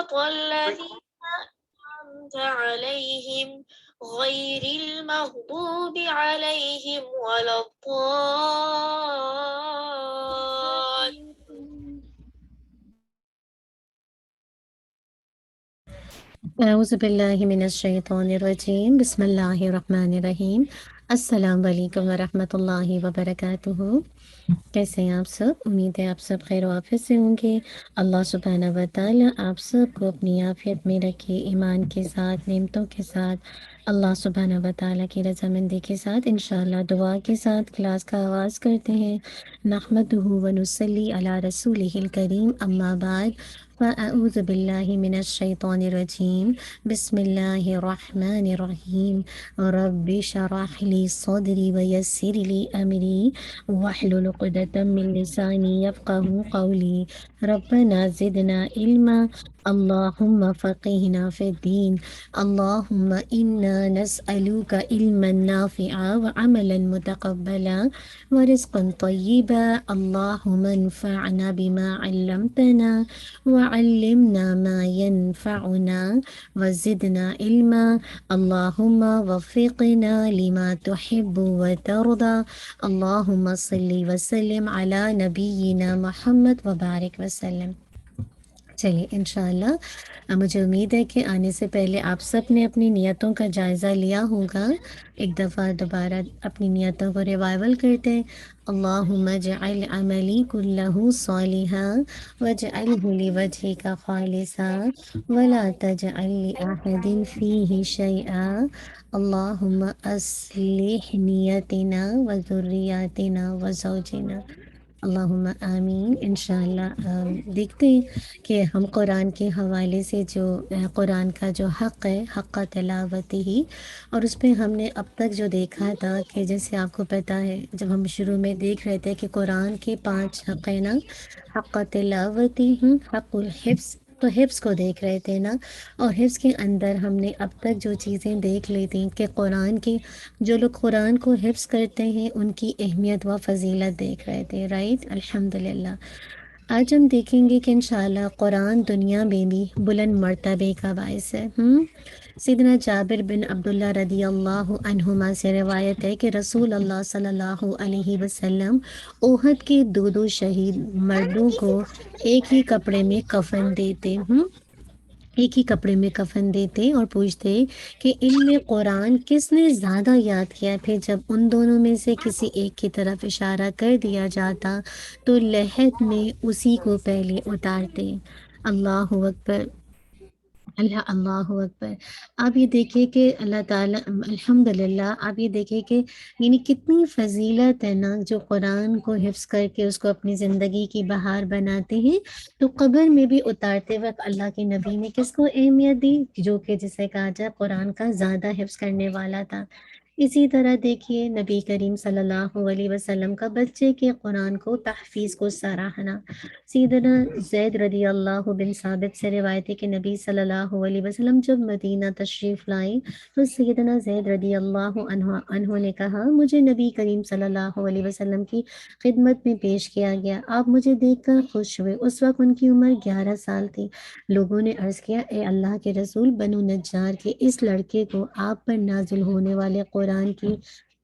صراط الذين أنعمت عليهم غير المغضوب عليهم ولا الضالين. اعوذ باللہ من الشیطان الرجیم بسم اللہ الرحمن الرحیم السلام علیکم ورحمۃ اللہ وبرکاتہ۔ کیسے ہیں آپ سب؟ امید ہے آپ سب خیر و عافیت سے ہوں گے۔ اللہ سبحانہ و تعالی آپ سب کو اپنی عافیت میں رکھے، ایمان کے ساتھ، نعمتوں کے ساتھ، اللہ سبحانہ و تعالی کی رضامندی کے ساتھ۔ انشاءاللہ دعا کے ساتھ کلاس کا آغاز کرتے ہیں۔ نحمدہ و نصلی علی رسولہ الکریم، اما بعد فاعوذ باللہ من الشیطان الرجیم بسم اللہ الرحمن الرحیم رب شرح لی صدری ویسر لی امری واحلل عقدۃ من لسانی یفقہوا قولی ربنا زدنا علما اللہم فقہنا فی الدین اللہم انا نسألک علما نافعا وعملا متقبلا ورزقا طیبا اللہم انفعنا بما علمتنا وعلمنا ما ينفعنا وزدنا علما اللہم وفقنا لما تحب وترضى اللہم صلی وسلم علی نبینا محمد وبارک وسلم۔ چلیے انشاءاللہ مجھے امید ہے کہ آنے سے پہلے آپ سب نے اپنی نیتوں کا جائزہ لیا ہوگا۔ ایک دفعہ دوبارہ اپنی نیتوں کو ریوائول کرتے ہیں۔ اللہم اجعل عملی کلہ صالحا واجعلہ لوجہک خالصا ولا تجعل لأحد فیہ شیئا اللہم اصلح نیتنا وذریاتنا وزوجنا اللہم آمین۔ انشاءاللہ دیکھتے ہیں کہ ہم قرآن کے حوالے سے جو قرآن کا جو حق ہے، حق تلاوتی ہی، اور اس پہ ہم نے اب تک جو دیکھا تھا کہ جیسے آپ کو پتہ ہے جب ہم شروع میں دیکھ رہے تھے کہ قرآن کے 5 حق ہیں نا، حق تلاوتی ہوں، حق الحفظ، تو حفظ کو دیکھ رہے تھے نا، اور حفظ کے اندر ہم نے اب تک جو چیزیں دیکھ لی تھیں کہ قرآن کی جو لوگ قرآن کو حفظ کرتے ہیں ان کی اہمیت و فضیلت دیکھ رہے تھے، رائٹ؟ الحمدللہ۔ آج ہم دیکھیں گے کہ انشاءاللہ قرآن دنیا میں بھی بلند مرتبے کا باعث ہے۔ سیدنا جابر بن عبداللہ رضی اللہ عنہما سے روایت ہے کہ رسول اللہ صلی اللہ علیہ وسلم احد کے 2 شہید مردوں کو ایک ہی کپڑے میں کفن دیتے ایک ہی کپڑے میں کفن دیتے اور پوچھتے کہ ان میں قرآن کس نے زیادہ یاد کیا۔ پھر جب ان دونوں میں سے کسی ایک کی طرف اشارہ کر دیا جاتا تو لحد میں اسی کو پہلے اتارتے۔ اللہ اکبر، اللہ اکبر۔ آپ یہ دیکھیں کہ اللہ تعالیٰ الحمدللہ، آپ یہ دیکھیں کہ یعنی کتنی فضیلت ہے نا، جو قرآن کو حفظ کر کے اس کو اپنی زندگی کی بہار بناتے ہیں تو قبر میں بھی اتارتے وقت اللہ کے نبی نے کس کو اہمیت دی؟ جو کہ جسے کہا جائے قرآن کا زیادہ حفظ کرنے والا تھا۔ اسی طرح دیکھیے نبی کریم صلی اللہ علیہ وسلم کا بچے کے قرآن کو تحفیظ کو سراہنا۔ سیدنا زید رضی اللہ بن ثابت سے روایت ہے کہ نبی صلی اللہ علیہ وسلم جب مدینہ تشریف لائے تو سیدنا زید رضی اللہ عنہ نے کہا مجھے نبی کریم صلی اللہ علیہ وسلم کی خدمت میں پیش کیا گیا، آپ مجھے دیکھ کر خوش ہوئے۔ اس وقت ان کی عمر 11 سال تھی۔ لوگوں نے عرض کیا اے اللہ کے رسول، بنو نجار کے اس لڑکے کو آپ پر نازل ہونے والے قرآن کی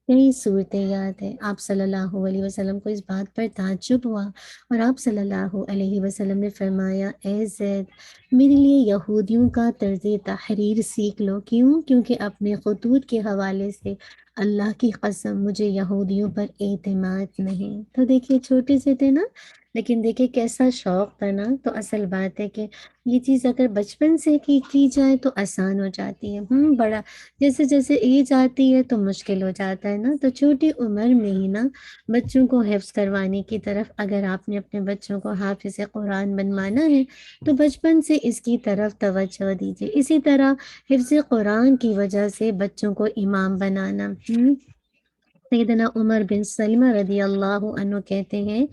کئی صورتیں یاد ہیں۔ آپ صلی اللہ علیہ وسلم کو اس بات پر تعجب ہوا اور آپ صلی اللہ علیہ وسلم نے فرمایا اے زید، میرے لیے یہودیوں کا طرز تحریر سیکھ لو۔ کیوں؟ کیونکہ اپنے خطوط کے حوالے سے اللہ کی قسم مجھے یہودیوں پر اعتماد نہیں۔ تو دیکھیے چھوٹے سے تھے نا، لیکن دیکھیے کیسا شوق تھا نا۔ تو اصل بات ہے کہ یہ چیز اگر بچپن سے کی جائے تو آسان ہو جاتی ہے۔ بڑا جیسے جیسے ایج آتی ہے تو مشکل ہو جاتا ہے نا۔ تو چھوٹی عمر میں ہی نا بچوں کو حفظ کروانے کی طرف، اگر آپ نے اپنے بچوں کو حافظ قرآن بنوانا ہے تو بچپن سے اس کی طرف توجہ دیجیے۔ اسی طرح حفظ قرآن کی وجہ سے بچوں کو امام بنانا۔ سیدنا عمر بن سلمہ رضی اللہ عنہ کہتے ہیں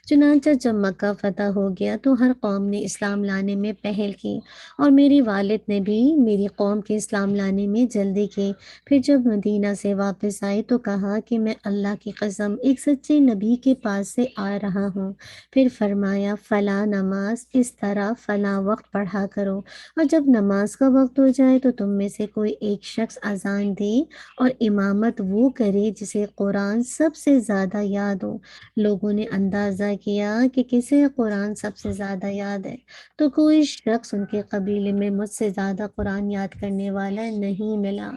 چنانچہ جب مکہ فتح ہو گیا تو ہر قوم نے اسلام لانے میں پہل کی اور میری والد نے بھی میری قوم کے اسلام لانے میں جلدی کی۔ پھر جب مدینہ سے واپس آئے تو کہا کہ میں اللہ کی قسم ایک سچے نبی کے پاس سے آ رہا ہوں۔ پھر فرمایا فلاں نماز اس طرح فلاں وقت پڑھا کرو، اور جب نماز کا وقت ہو جائے تو تم میں سے کوئی ایک شخص اذان دے اور امامت وہ کرے جسے قرآن سب سے زیادہ یاد ہو۔ لوگوں نے اندازہ کیا کہ کسے قرآن سب سے زیادہ یاد ہے، تو کوئی شخص ان کے قبیلے میں مجھ سے زیادہ قرآن یاد کرنے والا نہیں ملا۔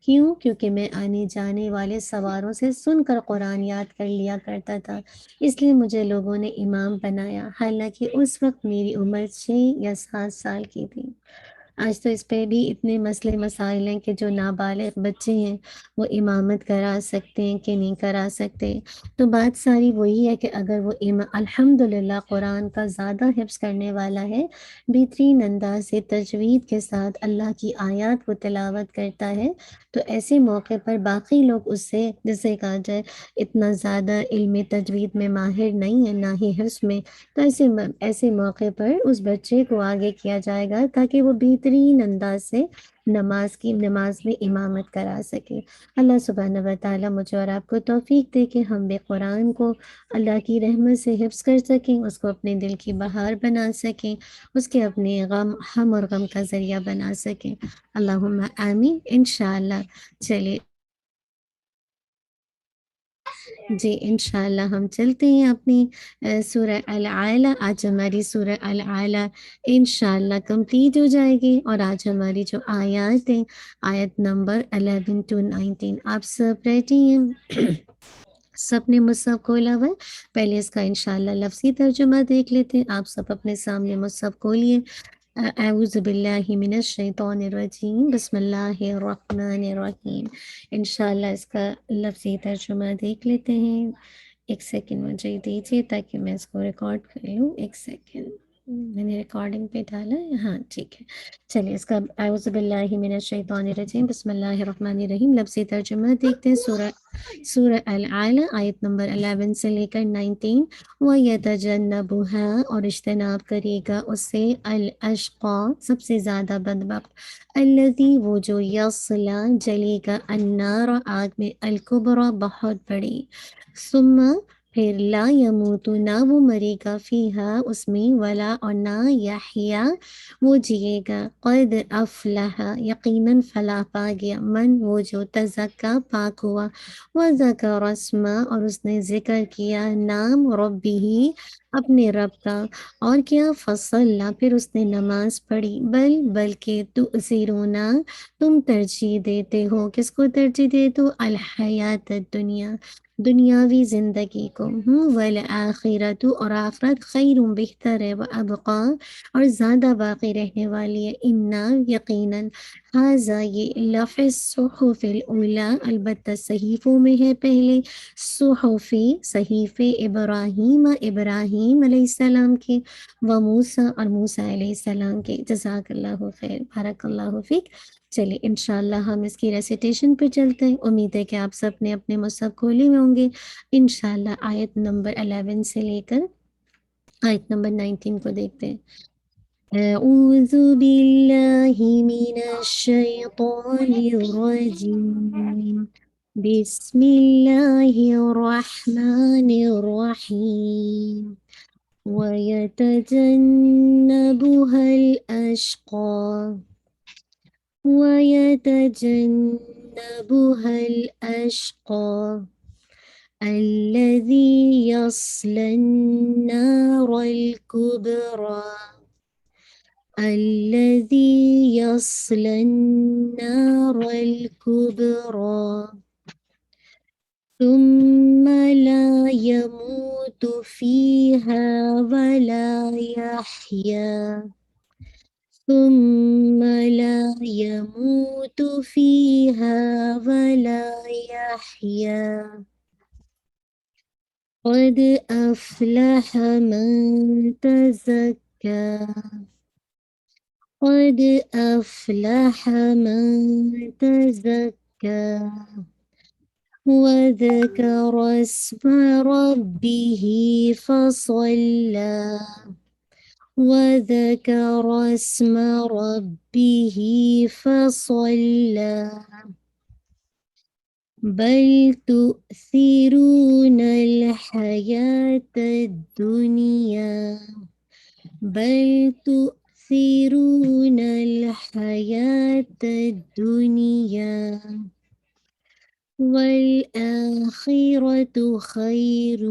کیوں؟ کیونکہ میں آنے جانے والے سواروں سے سن کر قرآن یاد کر لیا کرتا تھا، اس لیے مجھے لوگوں نے امام بنایا، حالانکہ اس وقت میری عمر 6 یا 7 سال کی تھی۔ آج تو اس پہ بھی اتنے مسئلے مسائل ہیں کہ جو نابالغ بچے ہیں وہ امامت کرا سکتے ہیں کہ نہیں کرا سکتے۔ تو بات ساری وہی ہے کہ اگر وہ الحمدللہ قرآن کا زیادہ حفظ کرنے والا ہے، بہترین انداز سے تجوید کے ساتھ اللہ کی آیات کو تلاوت کرتا ہے، تو ایسے موقع پر باقی لوگ اس سے جیسے کہا جائے اتنا زیادہ علم تجوید میں ماہر نہیں ہے نہ ہی حفظ میں، تو ایسے موقع پر اس بچے کو آگے کیا جائے گا تاکہ وہ بہترین انداز سے نماز میں امامت کرا سکے۔ اللہ سبحانہ و تعالیٰ مجھے اور آپ کو توفیق دے کہ ہم بھی قرآن کو اللہ کی رحمت سے حفظ کر سکیں، اس کو اپنے دل کی بہار بنا سکیں، اس کے اپنے ہم اور غم کا ذریعہ بنا سکیں۔ اللہم آمین انشاءاللہ۔ چلیے جی انشاءاللہ ہم چلتے ہیں اپنی سورہ العالی۔ آج ہماری سورہ العالی انشاءاللہ کمپلیٹ ہو جائے گی، اور آج ہماری جو آیات ہیں آیت نمبر 11 to 19۔ آپ سب ریڈی ہیں؟ سب نے مصحف کھولا ہوا ہے؟ پہلے اس کا انشاءاللہ لفظی ترجمہ دیکھ لیتے ہیں۔ آپ سب اپنے سامنے مصحف کھولیے۔ اعوذ باللہ من الشیطان الرجیم، بسم اللہ الرحمن الرحیم۔ انشاءاللہ اس کا لفظی ترجمہ دیکھ لیتے ہیں۔ ایک سیکنڈ مجھے دیجیے تاکہ میں اس کو ریکارڈ کر لوں۔ ایک سیکنڈ، میں نے ریکارڈنگ پہ ڈالا ہے، ہاں ٹھیک ہے۔ چلیے اس کا اعوذ باللہ من الشیطان الرجیم، بسم اللہ الرحمن الرحیم لفظی ترجمہ دیکھتے ہیں۔ سورہ العالی آیت نمبر 11 سے لے کر 19۔ وَيَتَجَنَّبُهَا، اور اجتناب کرے گا اس سے، الاشقا سب سے زیادہ بدبخت، الذی وہ جو، یصلا جلے گا، النار آگ میں، الکبریٰ بہت بڑی، ثم پھر، لا یموت نہ وہ مرے گا، فیہا اس میں، ولا اور نہ، یحیا وہ جیے گا، قد افلح یقیناً فلاح پا گیا، من وہ جو، تزکا پاک ہوا، وذکر اسمہ اور اس نے ذکر کیا نام، ربہ اپنے رب کا، اور کیا، فصلہ پھر اس نے نماز پڑھی، بلکہ تؤثرون تم ترجیح دیتے ہو، کس کو ترجیح دیتے ہو، الحیات الدنیا دنیاوی زندگی کو، والآخرۃ اور آخرت، خیر بہتر ہے، وابقا اور زیادہ باقی رہنے والی ہے، انا یقیناً، ھذا یہ، لفظ الصحف الاولی البتہ صحیفوں میں ہے پہلے، صحف صحیفے، ابراہیم علیہ السلام کے، و موسیٰ اور موسیٰ علیہ السلام کے۔ جزاک اللہ خیر، بارک اللہ فیک۔ چلیے انشاءاللہ ہم اس کی ریسیٹیشن پہ چلتے ہیں۔ امید ہے کہ آپ سب نے اپنے مصحف کھولے ہوئے ہوں گے۔ انشاءاللہ آیت نمبر 11 سے لے کر آیت نمبر 19 کو دیکھتے ہیں۔ اعوذ باللہ من الشیطان الرجیم، بسم اللہ الرحمن الرحیم، وَيَتَجَنَّبُهَا الْأَشْقَى وَيَتَجَنَّبُهَا الْأَشْقَى الَّذِي يَصْلَى النَّارَ الْكُبْرَى الَّذِي يَصْلَى النَّارَ الْكُبْرَى ثم لا يموت فيها ولا يحيا ثم لا يموت فيها ولا يحيا قد أفلح من تزكى قد أفلح من تزكى وذكر اسم ربه فصلى وذكر اسم ربه فصلى بل تؤثرون الحياة الدنيا بل تؤثرون الحياة الدنيا والآخرة خير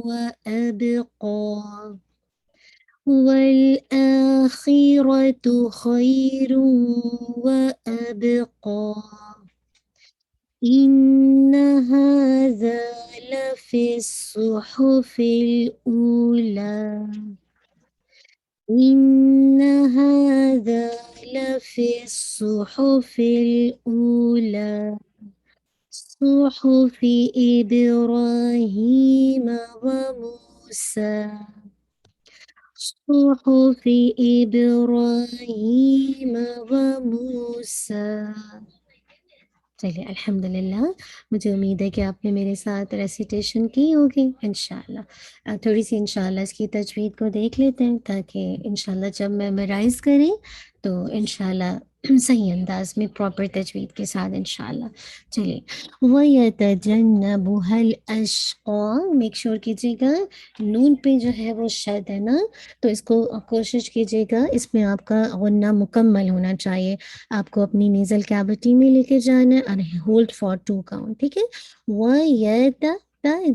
وأبقى والآخرة خير وأبقى إن هذا لفي الصحف الأولى إن هذا لفي الصحف الأولى صحف إبراهيم وموسى صحف إبراهيم وموسى. چلیے الحمدللہ، مجھے امید ہے کہ آپ نے میرے ساتھ ریسیٹیشن کی ہوگی انشاءاللہ. تھوڑی سی انشاءاللہ اس کی تجوید کو دیکھ لیتے ہیں تاکہ انشاءاللہ جب میمورائز کریں تو انشاءاللہ صحیح انداز میں پراپر تجوید کے ساتھ انشاءاللہ. چلیے وَيَتَجَنَّبُهَا الْأَشْقَى، میک شور کیجیے گا نون پہ جو ہے وہ شد ہے نا، تو اس کو کوشش کیجیے گا اس میں آپ کا غنہ مکمل ہونا چاہیے. آپ کو اپنی نیزل کیوٹی میں لے کے جانا ہے اور ہولڈ فار 2 کاؤنٹ، ٹھیک ہے. وَيَتَ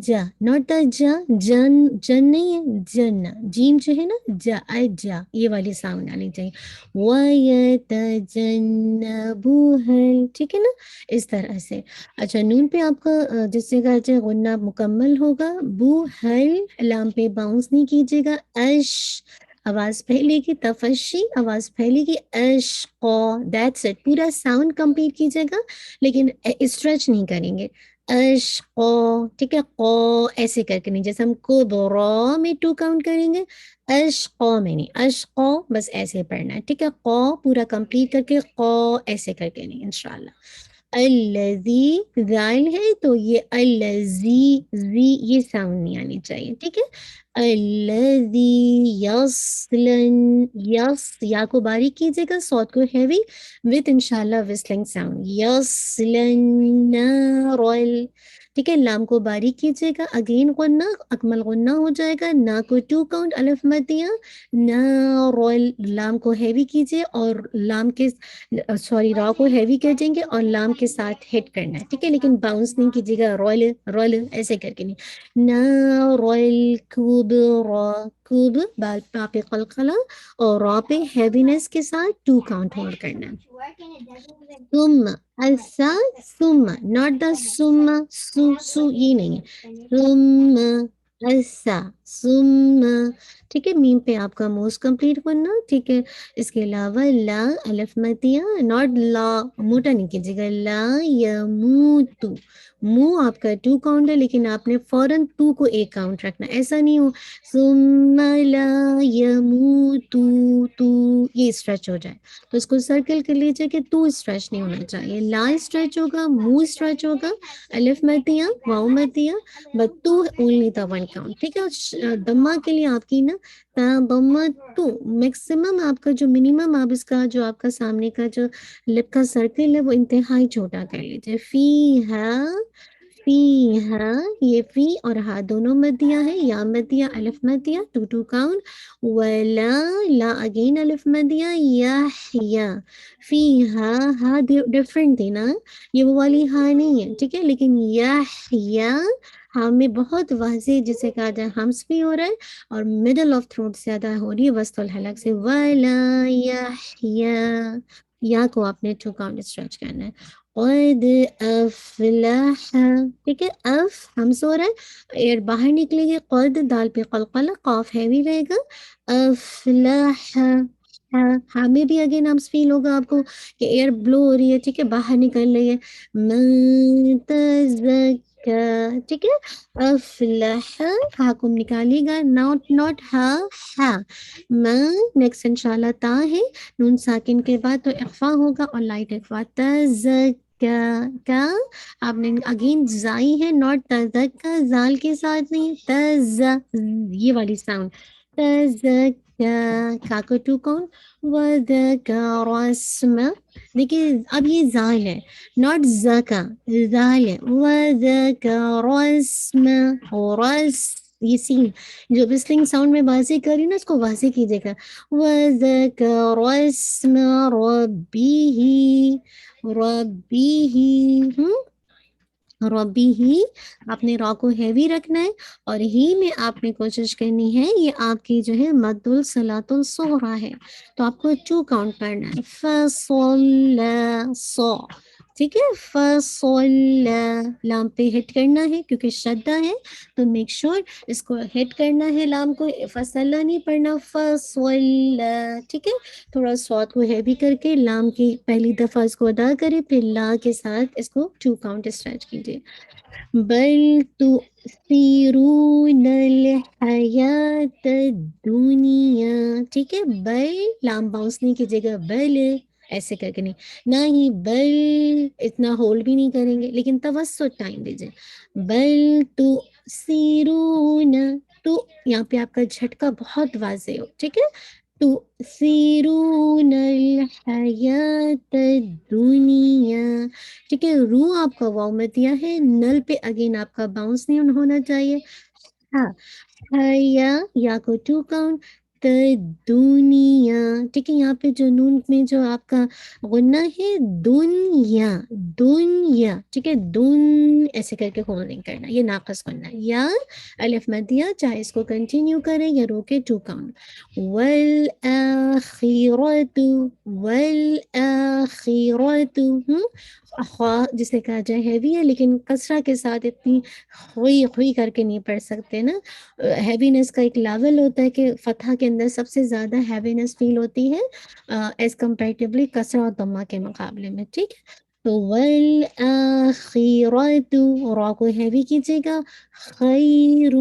جا ناٹ دا جا، جن جن نہیں ہے، جن جیم جو ہے نا جا جا یہ والی ساؤنڈ آنی چاہیے. وَيَتَجَنَّبُهَا، ٹھیک ہے نا اس طرح سے. اچھا نون پہ آپ کا جس جگہ جو غنہ مکمل ہوگا، بو ہل لام پہ باؤنس نہیں کیجیے گا. اش آواز پھیلے گی، تفشی آواز پھیلے گی. اشقا دیٹس اٹ، پورا ساؤنڈ کمپلیٹ کیجیے گا لیکن اسٹریچ نہیں کریں گے. اشقا، ٹھیک ہے. قو ایسے کر کے نہیں، جیسے ہم کبرا میں 2 کاؤنٹ کریں گے، اشقا میں نہیں. اشقا بس ایسے پڑھنا ہے، ٹھیک ہے. قو پورا کمپلیٹ کر کے، قو ایسے کر کے نہیں انشاءاللہ. الذی ذائل ہے تو یہ الذی زی یہ ساؤنڈ نہیں آنی چاہیے، ٹھیک ہے. الذی یصلن، یس یا کو باریک کیجیے گا، صوت کو ہیوی وتھ انشاءاللہ وسلنگ ساؤنڈ. یصلن نار، ٹھیک ہے. لام کو باریک کیجیے گا، اگین غنہ اکمل غنہ ہو جائے گا. نا کو 2 کاؤنٹ، الف مدیہ. نار، لام کو ہیوی کیجیے اور لام کے سوری را کو ہیوی کر دیں گے اور لام کے ساتھ ہٹ کرنا ہے، ٹھیک ہے. لیکن باؤنس نہیں کیجیے گا، رول رول ایسے کر کے نہیں. نار الکبریٰ، کب بال پا پہ قلقلہ اور را پہ ہیوینس کے ساتھ 2 کاؤنٹ ہولڈ کرنا ہے. ثم ایسا ثم ناٹ دا ثم سو یہ نہیں ہے. ثم ایسا ثم، ٹھیک ہے. میم پہ آپ کا موسٹ کمپلیٹ کرنا، ٹھیک ہے. اس کے علاوہ لا الف متیہ ناٹ لا، موٹا نہیں کیجیے گا. لا یموتو، منہ آپ کا 2 کاؤنٹ ہے لیکن آپ نے فوراً 2 کو 1 کاؤنٹ رکھنا، ایسا نہیں ہو ثم لا یموتو تو یہ اسٹریچ ہو جائے تو اس کو سرکل کر لیجیے کہ تو اسٹریچ نہیں ہونا چاہیے. لا اسٹریچ ہوگا، منہ اسٹریچ ہوگا، الف متیہ واؤ متیہ، بٹ تو اونلی دا 1 کاؤنٹ، ٹھیک ہے. دمہ کے لیے آپ کی نا تو میکسیمم آپ کا جو منیمم آپ اس کا جو آپ کا سامنے کا جو لپ کا سرکل ہے وہ انتہائی چھوٹا کر لیجیے. فی ہا یہ فی اور ہا دونوں مدیہ ہے، یا مدیہ الف مدیہ 2 کاؤنٹ. ولا لا اگین الف مدیہ. یا فی ہا ڈفرنٹ تھی نا، یہ وہ والی ہا نہیں ہے، ٹھیک ہے. لیکن یا ہاں میں بہت واضح جسے کہا جائے ہمس بھی ہو رہا ہے اور مڈل آف تھروٹ سے زیادہ ہو رہی ہے وسط الحلق سے. ولا یا کو آپ نے 2 کاؤنٹ اسٹریچ کرنا ہے. قد افلح، ٹھیک ہے. اف ہمس ہو رہا ہے، ایئر باہر نکلے گی. قد دال پہ قلقلہ، قاف ہیوی رہے گا. افلح، ہاں میں بھی اگین ہمس فیل ہوگا آپ کو کہ ایئر بلو ہو رہی ہے، ٹھیک ہے، باہر نکل رہی ہے. من تزکا، ٹھیک ہے. افلح ہا کو نکالیے گا، ناٹ ہا. نیکسٹ انشاءاللہ تا ہے، نون ساکن کے بعد تو اخفا ہوگا اور لائٹ اخفا. کا آپ نے اگین زائی ہے، ناٹ تزکا، زال کے ساتھ نہیں، یہ والی ساؤنڈ، تزکا، کا کو ٹو کون، وذکر اسم، دیکھیے اب یہ زال ہے، ناٹ زکا، زال ہے، وذکر اسم، اور یہ سین جو بسلنگ ساؤنڈ میں واضح کر رہی ہوں نا، اس کو واضح کیجیے گا، وذکر اسم ربہ، ربی ہی، ربی ہی، آپ نے را کو ہیوی رکھنا ہے، اور ہی میں آپ نے کوشش کرنی ہے، یہ آپ کی جو ہے مد الصلاۃ الصغریٰ ہے، تو آپ کو 2 کاؤنٹ کرنا ہے، سو، ٹھیک ہے، لام پہ ہٹ کرنا ہے کیونکہ شدہ ہے، تو میک شور اس کو ہٹ کرنا ہے، لام کو فصلہ نہیں پڑھنا، ٹھیک ہے، تھوڑا سواد کو ہیوی کر کے لام کی پہلی دفعہ اس کو ادا کرے، پھر لا کے ساتھ اس کو 2 کاؤنٹ اسٹریچ کیجیے، بل تؤثرون الحیات الدنیا، ٹھیک ہے، بل لام باؤنس نہیں کیجیے گا، بل ایسے کر کے نہیں، نہ ہی بل اتنا ہولڈ بھی نہیں کریں گے، لیکن توسط ٹائم دیجیے، بل تؤثرون، تو یہاں پہ آپ کا جھٹکا بہت واضح ہو، ٹھیک ہے، تؤثرون الحیات الدنیا، ٹھیک ہے، رو آپ کا واؤ میں دیا ہے، نل پہ اگین آپ کا باؤنس نہیں ہونا چاہیے، ہاں، یا کو 2 کاؤنٹ، دنیا، ٹھیک ہے، یہاں پہ جو نون میں جو آپ کا غنہ ہے، دنیا، دنیا، ٹھیک ہے، دن ایسے کر کے ہولڈنگ کرنا، یہ ناقص غنہ، یا الف مدیہ، چاہے اس کو کنٹینیو کریں یا روکے، 2 کاؤنٹ، والآخرۃ، والآخرۃ، خواہ جسے کہا جائے ہیوی ہے، لیکن کسرہ کے ساتھ اتنی خوئی خوئی کر کے نہیں پڑھ سکتے نا، ہیوینس کا ایک لیول ہوتا ہے کہ فتحہ کے اندر سب سے زیادہ ہیوینس فیل ہوتی ہے ایز کمپیریٹیولی کسرہ اور ضمہ کے مقابلے میں، ٹھیک ہے، تو والآخرۃ، را کو ہیوی کیجیے گا، خیر،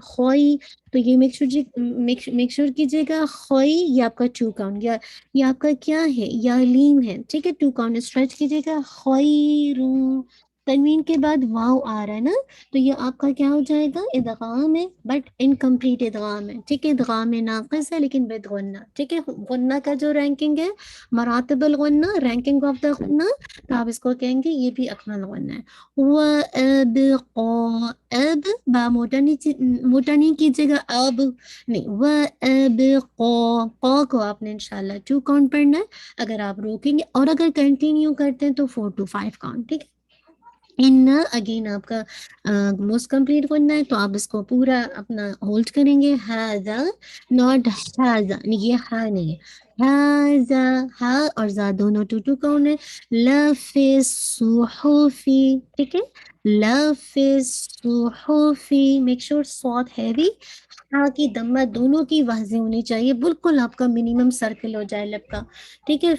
خوئی، تو یہ میک شور کیجیے گا، خوئی یہ آپ کا 2 کاؤنٹ، یا یہ آپ کا کیا ہے، یا لیم ہے، ٹھیک ہے، 2 کاؤنٹ اسٹریچ کیجیے گا، خیر، تنوین کے بعد واؤ آ رہا ہے نا، تو یہ آپ کا کیا ہو جائے گا، ادغام ہے، بٹ انکمپلیٹ ادغام ہے، ٹھیک ہے، ادغام ناقص ہے لیکن ود غنہ، ٹھیک ہے، غنہ کا جو رینکنگ ہے، مراتب الغنہ، رینکنگ آف دا غنہ، تو آپ اس کو کہیں گے یہ بھی اکمل غنہ ہے، وَأَبْقَى، اب با موٹا نہیں کیجیے گا، اب نہیں، وَأَبْقَى، قا کو آپ نے انشاءاللہ 2 کاؤنٹ پڑھنا ہے، اگر آپ روکیں گے اور اگر کنٹینیو کرتے ہیں تو 4 to 5 کاؤنٹ، ٹھیک ہے، ان اگین آپ کا موسٹ کمپلیٹ کرنا ہے، تو آپ اس کو پورا اپنا ہولڈ کریں گے، ہاذا، ناٹ ہاذا، یہ ہا نہیں ہے، ہاذا، ہا اور زا دونوں 2 کاؤنٹ ہے، لفی الصحفی، ٹھیک ہے، لفی الصحفی، میک شور صوت ہیوی، ہا کی دمہ دونوں کی واضح ہونی چاہیے، بالکل آپ کا منیمم سرکل ہو جائے لب کا، ٹھیک ہے،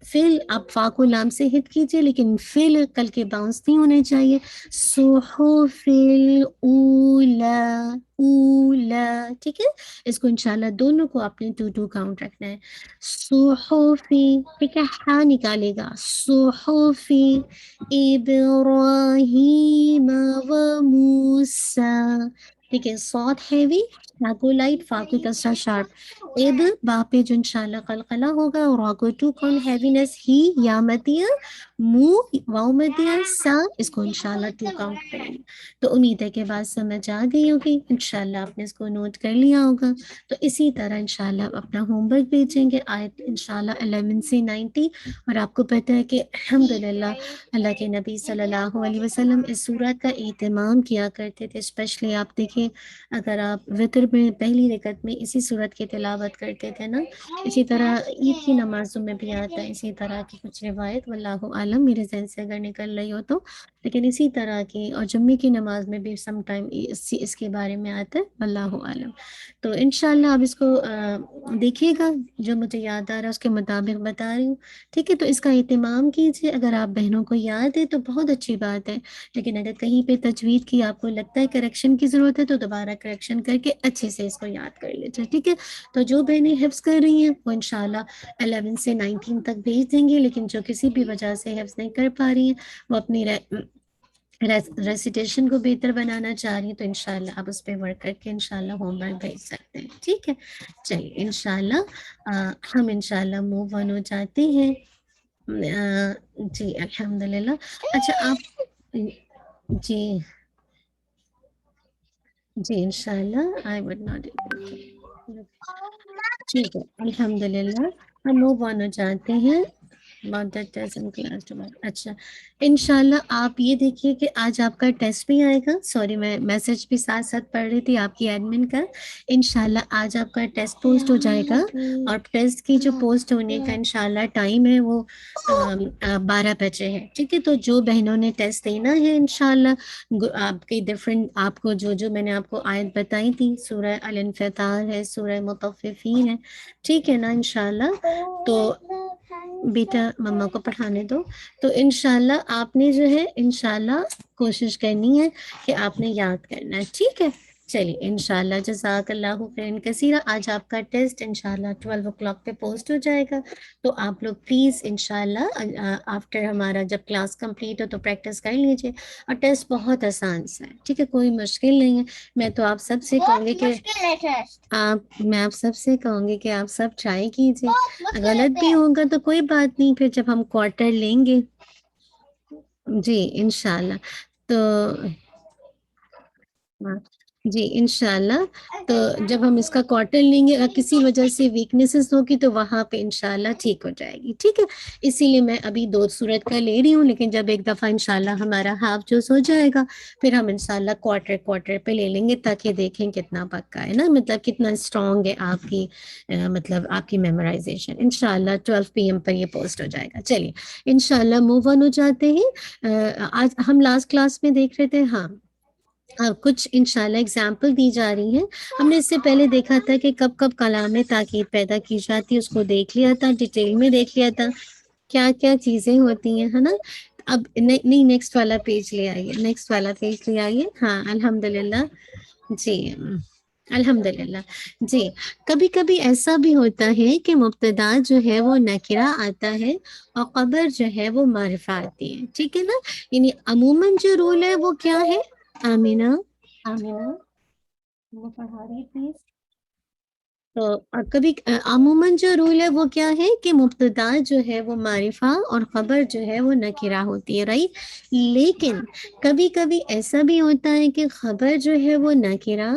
فل آپ فا کو لام سے ہٹ کیجیے، لیکن فل کل کے باؤنس نہیں ہونے چاہیے، صحف الاولا، اولا، ٹھیک ہے، اس کو انشاءاللہ دونوں کو آپ نے 2 کاؤنٹ رکھنا ہے، صحفی، ٹھیک ہے، ہا نکالے گا، صحفی ابراہیم و موسیٰ، ٹھیک ہے، صوت ہیوی، ہا کو لائٹ، فا کو کسرہ شارپ، اب با پہ جو انشاءاللہ قلقلہ ہوگا، اور را کو 2 کاؤنٹ ہیوینس، ہی یا مدیہ، مو واؤ مدیہ، سا اس کو انشاءاللہ 2 کاؤنٹ کریں گے، تو امید ہے کہ بات سمجھ آ گئی ہوگی، انشاءاللہ آپ نے اس کو نوٹ کر لیا ہوگا، تو اسی طرح انشاءاللہ اپنا ہوم ورک بھیجیں گے، آیت انشاءاللہ 11 سے 90، اور آپ کو پتہ ہے کہ الحمدللہ اللہ کے نبی صلی اللہ علیہ وسلم اس سورت کا اہتمام کیا کرتے تھے، اسپیشلی آپ دیکھیں اگر آپ وطر میں پہلی رکعت میں اسی سورت کی تلاوت کرتے تھے نا، اسی طرح عید کی نمازوں میں بھی آتا ہے اسی طرح کی کچھ روایت، واللہ عالم، میرے ذہن سے اگر نکل رہی ہو تو، لیکن اسی طرح کی، اور جمعے کی نماز میں بھی سم ٹائم اس کے بارے میں آتا ہے، واللہ عالم، تو انشاءاللہ آپ اس کو دیکھیے گا، جو مجھے یاد آ رہا ہے اس کے مطابق بتا رہی ہوں، ٹھیک ہے، تو اس کا اہتمام کیجیے، اگر آپ بہنوں کو یاد ہے تو بہت اچھی بات ہے، لیکن اگر کہیں پہ تجوید کی آپ کو لگتا ہے کریکشن کی ضرورت ہے تو دوبارہ کریکشن کر کے اچھے سے اس کو یاد کر لیجیے، ٹھیک ہے؟ تو جو بہنیں حفظ کر رہی ہیں وہ انشاءاللہ 11 سے 19 تک بھیج دیں گے، لیکن جو کسی بھی وجہ سے حفظ نہیں کر پا رہی ہیں وہ اپنی ریسیٹیشن کو بہتر بنانا چاہ رہی ہیں تو انشاءاللہ آپ اس پہ ورک کر کے انشاءاللہ ہوم ورک بھیج سکتے ہیں، ٹھیک ہے؟ چلیے انشاءاللہ ہم انشاءاللہ موو آن ہو جاتے ہیں۔ جی الحمدللہ۔ اچھا آپ جی جی انشاءاللہ آئی وڈ ناٹ ٹھیک ہے الحمدللہ ہم موو آن ہو جاتے ہیں۔ اچھا انشاءاللہ آپ یہ دیکھیے کہ آج آپ کا ٹیسٹ بھی آئے گا، سوری میں میسج بھی ساتھ ساتھ پڑھ رہی تھی آپ کی ایڈمن کا۔ انشاءاللہ آج آپ کا ٹیسٹ پوسٹ ہو جائے گا، اور ٹیسٹ کی جو پوسٹ ہونے کا انشاءاللہ ٹائم ہے وہ 12 بجے ہے، ٹھیک ہے؟ تو جو بہنوں نے ٹیسٹ دینا ہے انشاءاللہ آپ کی ڈفرینٹ آپ کو جو میں نے آپ کو آیت بتائی تھی، سورہ الانفطار ہے، سورہ مطففین ہے، ٹھیک ہے نا انشاءاللہ؟ تو بیٹا مما کو پڑھانے دو۔ تو انشاءاللہ آپ نے جو ہے انشاءاللہ کوشش کرنی ہے کہ آپ نے یاد کرنا ہے، ٹھیک ہے؟ چلیے انشاءاللہ جزاک اللہ خیرا کثیرا۔ آج آپ کا ٹیسٹ انشاءاللہ 12 o'clock پہ پوسٹ ہو جائے گا، تو آپ لوگ پلیز انشاءاللہ آفٹر ہمارا جب کلاس کمپلیٹ ہو تو پریکٹس کر لیجیے، اور ٹیسٹ بہت آسان سا ہے، ٹھیک ہے؟ کوئی مشکل نہیں ہے۔ میں تو آپ سب سے کہوں گی کہ میں آپ سب سے کہوں گی کہ آپ سب ٹرائی کیجیے، غلط بھی ہوگا تو کوئی بات نہیں، پھر جب ہم کوارٹر لیں گے جی انشاءاللہ تو جی انشاءاللہ تو جب ہم اس کا کوارٹر لیں گے، اگر کسی وجہ سے ویکنیسز ہوگی تو وہاں پہ انشاءاللہ ٹھیک ہو جائے گی، ٹھیک ہے؟ اسی لیے میں ابھی 2 صورت کا لے رہی ہوں، لیکن جب ایک دفعہ انشاءاللہ ہمارا ہاف جوز ہو جائے گا پھر ہم انشاءاللہ کوارٹر پہ لے لیں گے، تاکہ دیکھیں کتنا پکا ہے نا، مطلب کتنا اسٹرانگ ہے آپ کی مطلب آپ کی میمورائزیشن۔ انشاءاللہ 12 PM پر یہ پوسٹ ہو جائے گا۔ چلیے انشاءاللہ موو آن ہو جاتے ہیں۔ آج ہم لاسٹ کلاس میں دیکھ رہے تھے کچھ انشاءاللہ اگزامپل دی جا رہی ہیں۔ ہم نے اس سے پہلے دیکھا تھا کہ کب کب کلام تاکید پیدا کی جاتی ہے، اس کو دیکھ لیا تھا، ڈیٹیل میں دیکھ لیا تھا کیا کیا چیزیں ہوتی ہیں، ہے نا؟ اب نہیں نیکسٹ والا پیج لے آئیے، نیکسٹ والا پیج لے آئیے۔ ہاں الحمدللہ جی الحمدللہ جی۔ کبھی کبھی ایسا بھی ہوتا ہے کہ مبتدا جو ہے وہ نکرہ آتا ہے اور خبر جو ہے وہ معرفہ آتی ہے، ٹھیک ہے نا؟ یعنی عموماً جو رول ہے وہ کیا ہے؟ آمینہ وہ پڑھا رہی پلیز۔ تو کبھی عموماً جو رول ہے وہ کیا ہے کہ مبتدا جو ہے وہ معرفہ اور خبر جو ہے وہ نکرہ ہوتی ہے، رائٹ؟ لیکن کبھی کبھی ایسا بھی ہوتا ہے کہ خبر جو ہے وہ نکرہ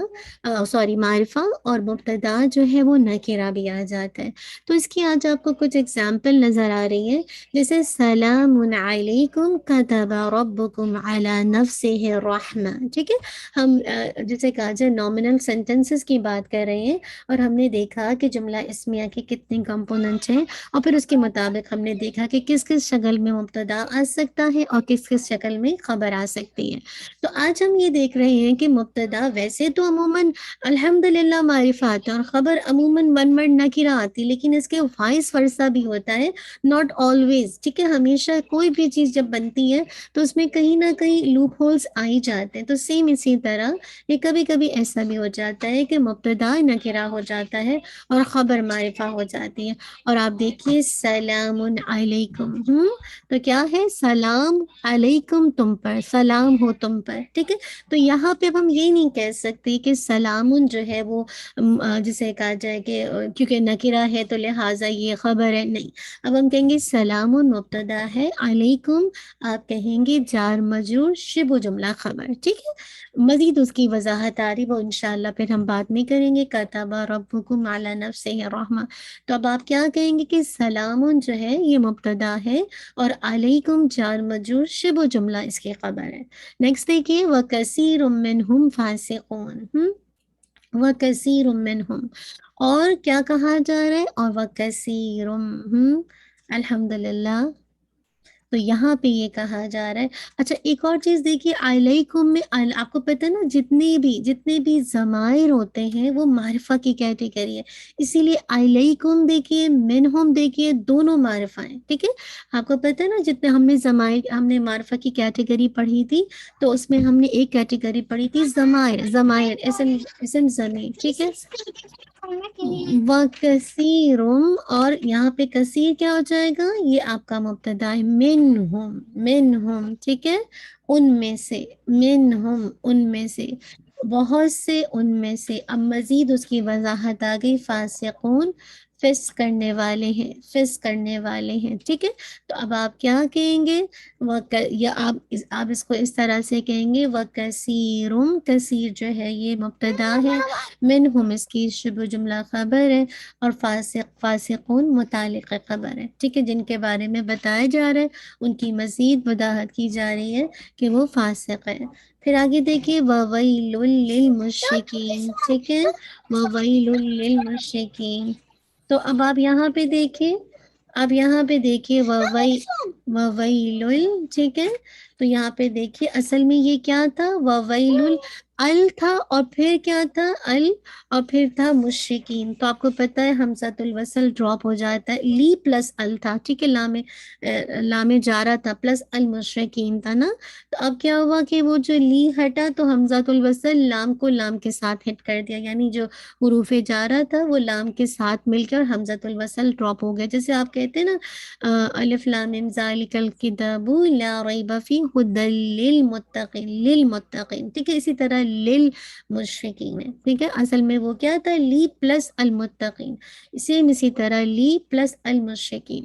معرفہ اور مبتدا جو ہے وہ نکرہ بھی آ جاتا ہے۔ تو اس کی آج آپ کو کچھ اگزامپل نظر آ رہی ہے، جیسے سلام علیکم کتب ربکم علی نفسہ الرحمہ، ٹھیک ہے؟ ہم جیسے کہا جائے نومنل سینٹنسز کی بات کر رہے ہیں، اور ہم نے دیکھا کہ جملہ اسمیہ کے کتنے کمپوننٹس ہیں، اور پھر اس کے مطابق ہم نے دیکھا کہ کس کس شکل میں مبتدا آ سکتا ہے اور کس کس شکل میں خبر آ سکتی ہے۔ تو آج ہم یہ دیکھ رہے ہیں کہ مبتدا ویسے تو عموماً الحمدللہ معرفہ آتا ہے، اور خبر عموماً ون ورڈ نکرہ آتی، لیکن اس کے وائس ورثہ بھی ہوتا ہے، ناٹ آلویز، ٹھیک ہے؟ ہمیشہ کوئی بھی چیز جب بنتی ہے تو اس میں کہیں نہ کہیں لوپ ہولز آ ہی جاتے ہیں۔ تو سیم اسی طرح یہ کبھی کبھی ایسا بھی ہو جاتا ہے کہ مبتدا نکرہ ہو جاتا ہے اور خبر معرفہ ہو جاتی ہے۔ اور آپ دیکھیے سلام علیکم، تو کیا ہے؟ سلام علیکم، تم پر سلام ہو تم پر، ٹھیک ہے؟ تو یہاں پہ اب ہم یہ نہیں کہہ سکتے کہ سلام جو ہے وہ جسے کہا جائے کہ کیونکہ نکرہ ہے تو لہٰذا یہ خبر ہے، نہیں۔ اب ہم کہیں گے سلام مبتدا ہے، علیکم آپ کہیں گے جار مجرور شبہ جملہ خبر، ٹھیک ہے؟ مزید اس کی وضاحت آ رہی وہ انشاءاللہ پھر ہم بعد میں کریں گے۔ کتب ربکم علی نفسہ الرحمہ، تو اب آپ کیا کہیں گے کہ سلام جو ہے یہ مبتدا ہے اور علیکم جار مجرور شبہ جملہ اس کی خبر ہے۔ نیکسٹ دیکھیے وَكَثِيرٌ مِّنْهُمْ فَاسِقُونَ، وَكَثِيرٌ مِّنْهُمْ، اور کیا کہا جا رہا ہے؟ اور وَكَثِيرٌ الحمدللہ تو یہاں پہ یہ کہا جا رہا ہے. اچھا ایک اور چیز دیکھیے، علیکم میں آپ کو پتہ ہے نا جتنے بھی ضمائر ہوتے ہیں وہ معرفہ کی کیٹیگری ہے، اسی لیے علیکم دیکھیے، منہم دیکھیے، دونوں معرفہ ہیں. ٹھیک ہے، آپ کو پتہ ہے نا جتنے ہم نے معرفہ کی کیٹیگری پڑھی تھی، تو اس میں ہم نے ایک کیٹیگری پڑھی تھی ضمائر اسم ضمیر. ٹھیک ہے، وَكَثِيرٌ، اور یہاں پہ کثیر کیا ہو جائے گا، یہ آپ کا مبتدا ہے، منہم. ٹھیک ہے، ان میں سے، منہم ان میں سے، بہت سے ان میں سے. اب مزید اس کی وضاحت آ گئی، فاسقون فسق کرنے والے ہیں، فسق کرنے والے ہیں. ٹھیک ہے، تو اب آپ کیا کہیں گے، یا آپ اس کو اس طرح سے کہیں گے، وَكَثِيرٌ، کثیر جو ہے یہ مبتدا ہے، منہم اس کی شبہ جملہ خبر ہے، اور فاسقون متعلق خبر ہے. ٹھیک ہے، جن کے بارے میں بتایا جا رہا ہے ان کی مزید وضاحت کی جا رہی ہے کہ وہ فاسق ہے. پھر آگے دیکھیے، وَوَيْلٌ لِّلْمُشْرِكِينَ. ٹھیک ہے، وَوَيْلٌ لِّلْمُشْرِكِينَ. تو اب آپ یہاں پہ دیکھیے، وَوَيْلٌ. ٹھیک ہے، تو یہاں پہ دیکھیے اصل میں یہ کیا تھا، وَوَيْلٌ ال تھا، اور پھر کیا تھا، اور پھر تھا مشرکین. تو آپ کو پتہ ہے حمزۃ الوصل ڈراپ ہو جاتا ہے، لی پلس ال تھا. ٹھیک ہے، لام جارہ تھا پلس المشرکین تھا نا. تو اب کیا ہوا کہ وہ جو لی ہٹا تو حمزۃ الوصل لام کو لام کے ساتھ ہٹ کر دیا، یعنی جو حروف جارہ تھا وہ لام کے ساتھ مل کر حمزۃ الوصل ڈراپ ہو گیا. جیسے آپ کہتے ہیں نا الف لام میم ذالک الکتاب لا ریب فیہ ھدی للمتقین. ٹھیک ہے، اسی طرح للمشرکین ہے. ٹھیک ہے، اصل میں وہ کیا تھا، لی پلس المتقین، اسی طرح لی پلس المشرکین.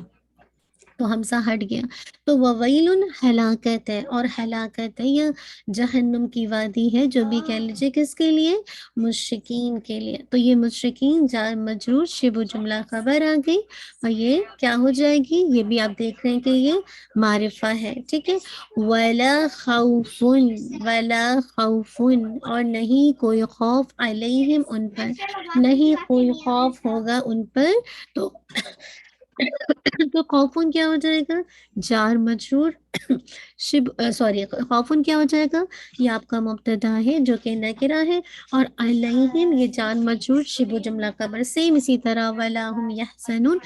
تو حمزہ ہٹ گیا. تو وویل ہلاکت ہے، اور ہلاکت ہے یا جہنم کی وادی ہے، جو بھی کہہ لیجیے کس کے لیے، مشرکین کے لیے. تو یہ مشرکین جار مجرور شبہ جملہ خبر آ گئی، اور یہ کیا ہو جائے گی، یہ بھی آپ دیکھ رہے ہیں کہ یہ معرفہ ہے. ٹھیک ہے، ولا خوف، اور نہیں کوئی خوف، علیہم ان پر، نہیں کوئی خوف ہوگا ان پر. تو تو خوفن کیا ہو جائے گا، جار مجرور خوفن کیا ہو جائے گا، یہ آپ کا مبتدا ہے جو کہ نکرہ ہے، اور علیہم یہ جار مجرور شبہ جملہ خبر. سیم اسی طرح ولا ہم یحزنون،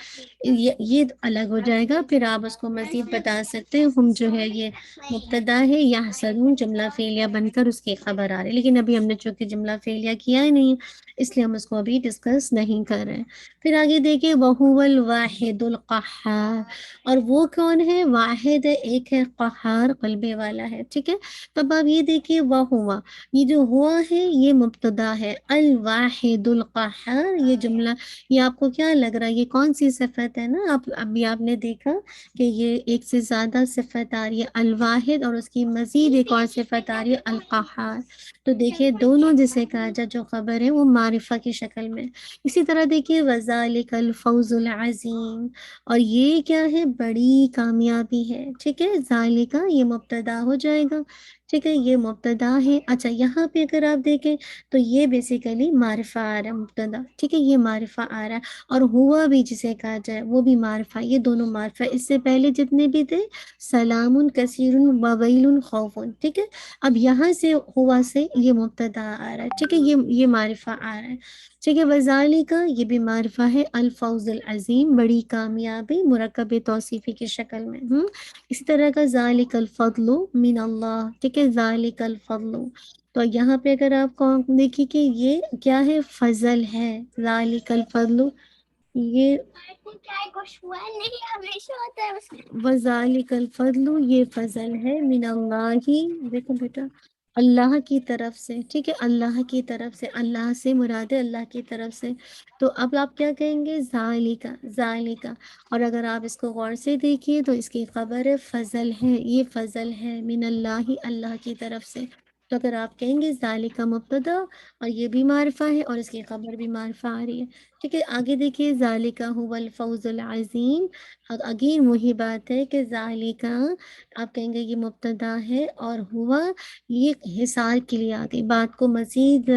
یہ الگ ہو جائے گا. پھر آپ اس کو مزید بتا سکتے ہیں، ہم جو ہے یہ مبتدا ہے، یحزنون جملہ فعلیہ بن کر اس کی خبر آ رہی ہے. لیکن ابھی ہم نے چونکہ جملہ فعلیہ کیا ہی نہیں، اس لیے ہم اس کو ابھی ڈسکس نہیں کر رہے ہیں. پھر آگے دیکھیں، وَهُوَ الْوَاحِدُ الْقَهَّارُ، اور وہ کون ہے، واحد ہے، ایک ہے، قہار غلبے والا ہے. ٹھیک ہے، تب آپ یہ دیکھیے، وَهُوَ، یہ جو ہوا ہے یہ مبتدا ہے، الواحد القہار یہ جملہ، یہ آپ کو کیا لگ رہا ہے، یہ کون سی صفت ہے نا، ابھی آپ نے دیکھا کہ یہ ایک سے زیادہ صفت آ رہی ہے، الواحد، اور اس کی مزید ایک اور صفت آ رہی ہے، القہار. تو دیکھیے دونوں جسے کہا جائے جو خبر ہے وہ معرفہ کی شکل میں. اسی طرح دیکھیے، وَذَلِكَ الْفَوْزُ الْعَظِيمُ، اور یہ کیا ہے، بڑی کامیابی ہے. ٹھیک ہے، ذالکا یہ مبتدا ہو جائے گا. ٹھیک ہے، یہ مبتدا ہے. اچھا یہاں پہ اگر آپ دیکھیں تو یہ بیسیکلی معرفہ آ رہا ہے مبتدا. ٹھیک ہے، یہ معرفہ آ رہا ہے، اور ہوا بھی جسے کہا جائے وہ بھی معرفہ. یہ دونوں معرفہ، اس سے پہلے جتنے بھی تھے سلام کثیر وویل خوف. ٹھیک ہے، اب یہاں سے ہوا سے یہ مبتدا آ رہا ہے. ٹھیک ہے، یہ معرفہ آ رہا ہے. ٹھیک ہے، وذالکا یہ بھی معرفہ ہے، الفوز العظیم بڑی کامیابی، مرکب توصیفی کی شکل میں. اسی طرح کا ذالک الفضل من اللہ. ٹھیک ہے، ذالک الفضل، تو یہاں پہ اگر آپ کو دیکھیے کہ یہ کیا ہے، فضل ہے، ذالک الفضل، یہ وذالک الفضل یہ فضل ہے، من اللہ، دیکھو بیٹا، اللہ کی طرف سے. ٹھیک ہے، اللہ کی طرف سے، اللہ سے مراد ہے اللہ کی طرف سے. تو اب آپ کیا کہیں گے، ذالکا. اور اگر آپ اس کو غور سے دیکھیے تو اس کی خبر ہے فضل ہے، یہ فضل ہے، من اللہ اللہ کی طرف سے. تو اگر آپ کہیں گے ذالکا مبتدا، اور یہ بھی معرفہ ہے اور اس کی خبر بھی معرفہ آ رہی ہے. ٹھیک ہے، آگے دیکھیے ذالکا هو الفوز العظیم، اگین وہی بات ہے کہ ذالکا آپ کہیں گے یہ مبتدا ہے، اور ہوا یہ حصار کے لیے آ گئی، بات کو مزید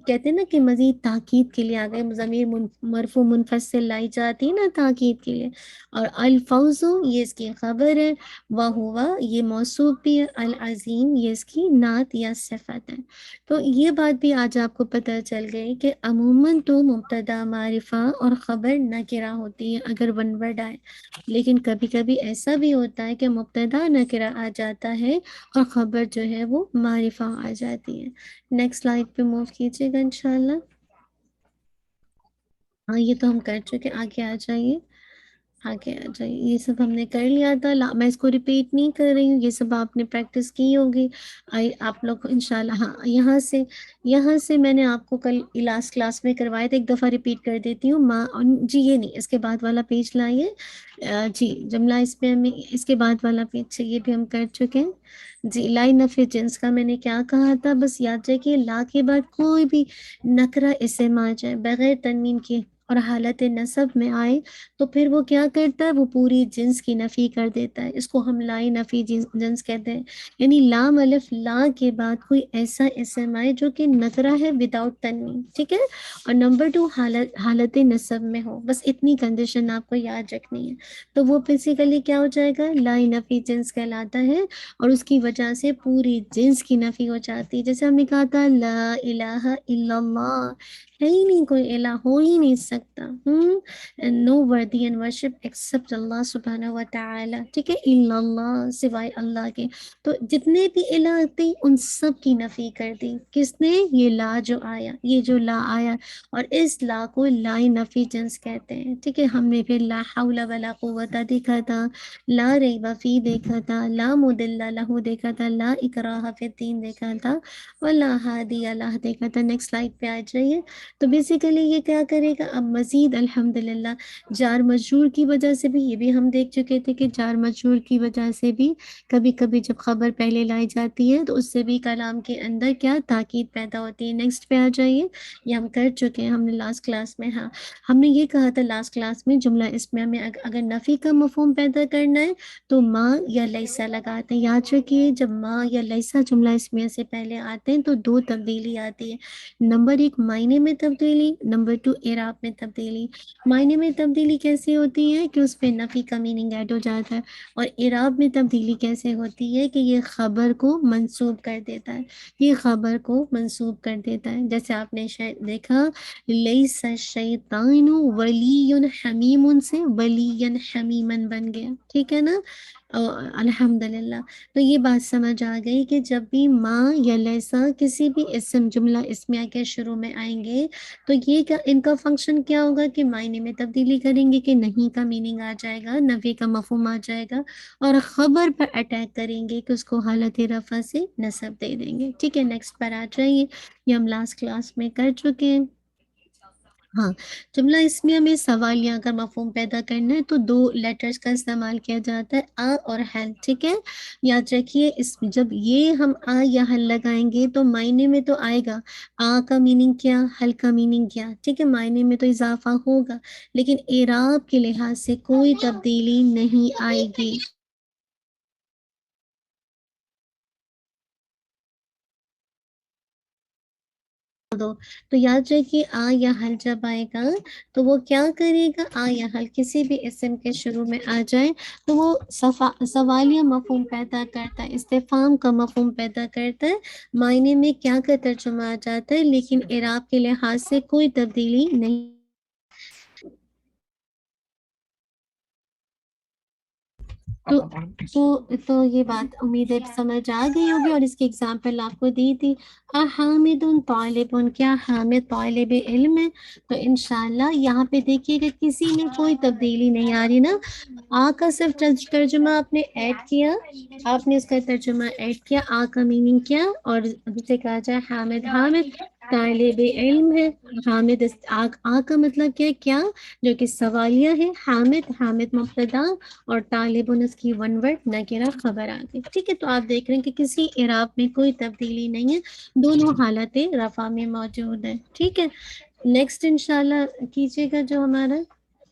کہتے ہیں نا کہ مزید تاکید کے لیے آ گئے، ضمیر مرفوع منفصل لائی جاتی ہے نا تاکید کے لیے، اور الفوز یہ اس کی خبر ہے، وہ ہوا یہ موصوف بھی ہے، العظیم یہ اس کی نعت یا صفت ہے۔ تو یہ بات بھی آج آپ کو پتہ چل گئی کہ عموماً تو مبتدا معرفہ اور خبر نکرہ ہوتی ہے اگر ون ورڈ آئے، لیکن کبھی کبھی ایسا بھی ہوتا ہے کہ مبتدا نکرہ آ جاتا ہے اور خبر جو ہے وہ معرفہ آ جاتی ہے۔ نیکسٹ سلائڈ پہ موو کیجیے گا انشاءاللہ۔ ہاں یہ تو ہم کر چکے، آگے آ جائیے، آگے آ جائیے، یہ سب ہم نے کر لیا تھا، میں اس کو ریپیٹ نہیں کر رہی ہوں، یہ سب آپ نے پریکٹس کی ہوگی آپ لوگ انشاءاللہ۔ ہاں یہاں سے میں نے آپ کو کل لاسٹ کلاس میں کروایا تھا، ایک دفعہ ریپیٹ کر دیتی ہوں، ماں جی یہ نہیں، اس کے بعد والا پیج لائیے، جی جملہ اس پہ ہمیں اس کے بعد والا پیج سے یہ بھی ہم کر چکے ہیں جی۔ لا نفی جنس کا میں نے کیا کہا تھا، بس یاد رکھیے لا کے بعد کوئی بھی نکرہ اسم آ جائے بغیر تنوین کے اور حالت نصب میں آئے تو پھر وہ کیا کرتا ہے، وہ پوری جنس کی نفی کر دیتا ہے، اس کو ہم لائی نفی جنس کہتے ہیں، یعنی لام الف لا کے بعد کوئی ایسا اسم آئے جو کہ نکرہ ہے وداؤٹ تنوین، ٹھیک ہے، اور نمبر 2 حالت نصب میں ہو، بس اتنی کنڈیشن آپ کو یاد رکھنی ہے، تو وہ بیسیکلی کیا ہو جائے گا، لائی نفی جنس کہلاتا ہے، اور اس کی وجہ سے پوری جنس کی نفی ہو جاتی ہے، جیسے ہم نے کہا تھا لا الہ الا اللہ، ہے ہی نہیں کوئی الہ، ہو ہی نہیں سکتا، نو worthy and worship except اللہ سبحانہ و تعالی، ٹھیک ہے، الا اللہ سوائے اللہ کے، تو جتنے بھی الہ تھے ان سب کی نفی کر دی، کس نے، یہ لا جو آیا، یہ جو لا آیا، اور اس لا کو لا نفی جنس کہتے ہیں، ٹھیک ہے۔ ہم نے پھر لا حول ولا قوت دیکھا تھا، لا ریب فی دیکھا تھا، لا مضل لہ دیکھا تھا، لا اکراہ فی الدین دیکھا تھا، ولا ہادی اللہ دیکھا تھا۔ نیکسٹ سلائڈ پہ آ جائیے۔ تو بیسیکلی یہ کیا کرے گا، اب مزید الحمدللہ جار مجرور کی وجہ سے بھی، یہ بھی ہم دیکھ چکے تھے کہ جار مجرور کی وجہ سے بھی کبھی کبھی جب خبر پہلے لائی جاتی ہے تو اس سے بھی کلام کے اندر کیا تاکید پیدا ہوتی ہے۔ نیکسٹ پہ آ جائیے، یہ ہم کر چکے ہیں، ہم نے لاسٹ کلاس میں، ہاں ہم نے یہ کہا تھا لاسٹ کلاس میں، جملہ اسمیہ میں اگر نفی کا مفہوم پیدا کرنا ہے تو ماں یا لیسا لگاتے ہیں، یاد رکھیے جب ماں یا لیسا جملہ اسمیہ سے پہلے آتے ہیں تو دو تبدیلی آتی ہے، نمبر 1 معنی میں تبدیلی، نمبر 2 اعراب میں تبدیلی۔ معنی میں تبدیلی کیسے ہوتی ہے کہ اس پہ نفی کا میننگ ایڈ ہو جاتا ہے، اور اعراب میں تبدیلی کیسے ہوتی ہے کہ یہ خبر کو منسوب کر دیتا ہے، یہ خبر کو منسوب کر دیتا ہے، جیسے آپ نے شاید دیکھا لیس الشیطان ولی حمیم سے ولی حمیمن بن گیا، ٹھیک ہے نا، الحمدللہ۔ تو یہ بات سمجھ آ گئی کہ جب بھی ماں یا لیسا کسی بھی اسم جملہ اسمیہ کے شروع میں آئیں گے تو یہ ان کا فنکشن کیا ہوگا کہ معنی میں تبدیلی کریں گے کہ نہیں کا میننگ آ جائے گا، نفی کا مفہوم آ جائے گا، اور خبر پر اٹیک کریں گے کہ اس کو حالت رفع سے نصب دے دیں گے، ٹھیک ہے۔ نیکسٹ پر آ جائیے، یہ ہم لاسٹ کلاس میں کر چکے ہیں۔ ہاں، جملہ اسمیہ میں سوالیہ کا مفہوم پیدا کرنا ہے تو 2 لیٹرز کا استعمال کیا جاتا ہے، آ اور حل، ٹھیک ہے، یاد رکھیے جب یہ ہم آ یا حل لگائیں گے تو معنی میں تو آئے گا، آ کا میننگ کیا، حل کا میننگ کیا، ٹھیک ہے، معنی میں تو اضافہ ہوگا لیکن اعراب کے لحاظ سے کوئی تبدیلی نہیں آئے گی۔ تو یاد رکھیے آ یا حل جب آئے گا تو وہ کیا کرے گا، آ یا حل کسی بھی اسم کے شروع میں آ جائے تو وہ سوالیہ مفہوم پیدا کرتا ہے، استفہام کا مفہوم پیدا کرتا ہے، معنی میں کیا کا ترجمہ آ جاتا ہے لیکن اعراب کے لحاظ سے کوئی تبدیلی نہیں۔ تو یہ بات امید ہے سمجھ آ گئی ہوگی، اور اس کی اگزامپل آپ کو دی تھی، حامد طالب، کیا حامد طالب علم ہے، تو انشاءاللہ یہاں پہ دیکھیے کہ کسی میں کوئی تبدیلی نہیں آ رہی نا، آ کا صرف ترجمہ آپ نے ایڈ کیا، آپ نے اس کا ترجمہ ایڈ کیا، آ کا میننگ کیا، اور جسے کہا جائے حامد طالب علم ہے، حامد آ کا مطلب کیا جو کہ سوالیہ ہے، حامد مبتدا اور طالب اس کی ون ورڈ نکرہ خبر آ گئی، ٹھیک ہے۔ تو آپ دیکھ رہے ہیں کہ کسی اعراب میں کوئی تبدیلی نہیں ہے، دونوں حالتیں رفع میں موجود ہیں، ٹھیک ہے۔ نیکسٹ انشاءاللہ کیجیے گا جو ہمارا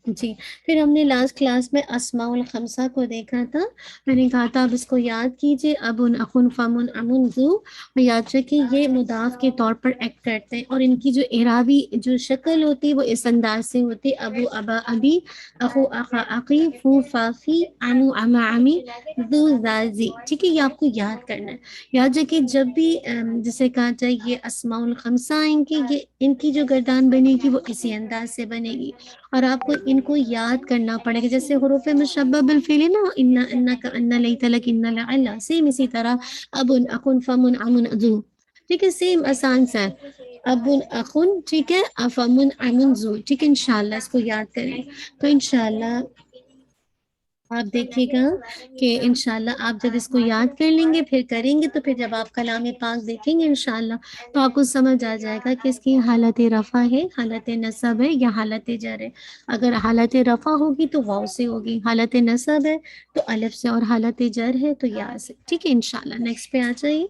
جی. پھر ہم نے لاسٹ کلاس میں اسماء الخمسہ کو دیکھا تھا. میں نے کہا تھا اب اس کو یاد کیجیے. ابن اخن فمن امن ذو. یاد رکھیں یہ مضاف کے طور پر ایکٹ کرتے ہیں اور ان کی جو اعرابی جو شکل ہوتی ہے وہ اس انداز سے ہوتی ہے: ابو ابا ابی، اخو اخا اخی، فو فافی، عمو اما عمی، ذو ذازی. ٹھیک ہے، یہ آپ کو یاد کرنا ہے. یاد رکھیں جب بھی جسے کہا جائے یہ اسماء الخمسہ آئیں گے، یہ ان کی جو گردان بنے گی وہ اسی انداز سے بنے گی اور آپ کو ان کو یاد کرنا پڑے گا. جیسے حروف مشبہ بالفعل ہے نا، ان انک ان لیت لک ان لعل، سیم اسی طرح ابن اخن فمن امن ذو. ٹھیک ہے، سیم آسان سا ہے. ابن اخن، ٹھیک ہے، فمن امن ذو. ٹھیک ہے، انشاءاللہ اس کو یاد کریں. تو انشاءاللہ آپ دیکھیے گا کہ انشاءاللہ آپ جب اس کو یاد کر لیں گے پھر کریں گے تو پھر جب آپ کلام پاک دیکھیں گے انشاءاللہ تو آپ کو سمجھ آ جائے گا کہ اس کی حالت رفع ہے، حالت نصب ہے یا حالت جر ہے. اگر حالت رفع ہوگی تو واو سے ہوگی، حالت نصب ہے تو الف سے، اور حالت جر ہے تو یا سے. ٹھیک ہے انشاءاللہ نیکسٹ پہ آ جائیے.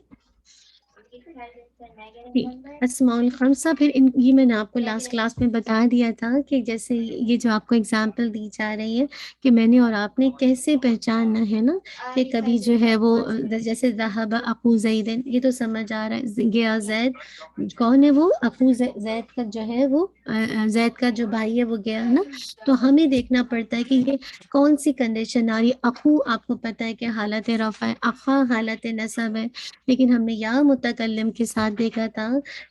اسماء الخمسہ پھر یہ میں نے آپ کو لاسٹ کلاس میں بتا دیا تھا کہ جیسے یہ جو آپ کو اگزامپل دی جا رہی ہے کہ میں نے اور آپ نے کیسے پہچاننا ہے نا کہ کبھی جو ہے وہ جیسے ذهب اخو زید، یہ تو سمجھ آ رہا ہے. گیا زید، کون ہے وہ؟ اخو زید کا جو ہے وہ زید کا جو بھائی ہے وہ گیا نا. تو ہمیں دیکھنا پڑتا ہے کہ یہ کون سی کنڈیشن آ رہی ہے. اخو آپ کو پتا ہے کہ حالت رفع ہے، اخا حالت نصب ہے. لیکن ہم نے یا متکلم کے ساتھ دیکھا تھا